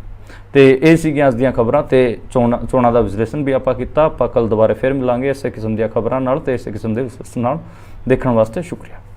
ਤੇ ਇਹ ਸੀਗੀਆਂ ਅੱਜ ਦੀਆਂ ਖਬਰਾਂ ਤੇ ਚੋਣਾਂ ਦਾ ਵਿਸ਼ਲੇਸ਼ਣ ਵੀ ਆਪਾਂ ਕੀਤਾ। ਆਪਾਂ ਕੱਲ ਦੁਬਾਰਾ ਫਿਰ ਮਿਲਾਂਗੇ ਇਸੇ ਕਿਸਮ ਦੀਆਂ ਖਬਰਾਂ ਨਾਲ ਤੇ ਇਸੇ ਕਿਸਮ ਦੇ ਵਿਸ਼ਲੇਸ਼ਣ ਨਾਲ। ਦੇਖਣ ਵਾਸਤੇ ਸ਼ੁਕਰੀਆ।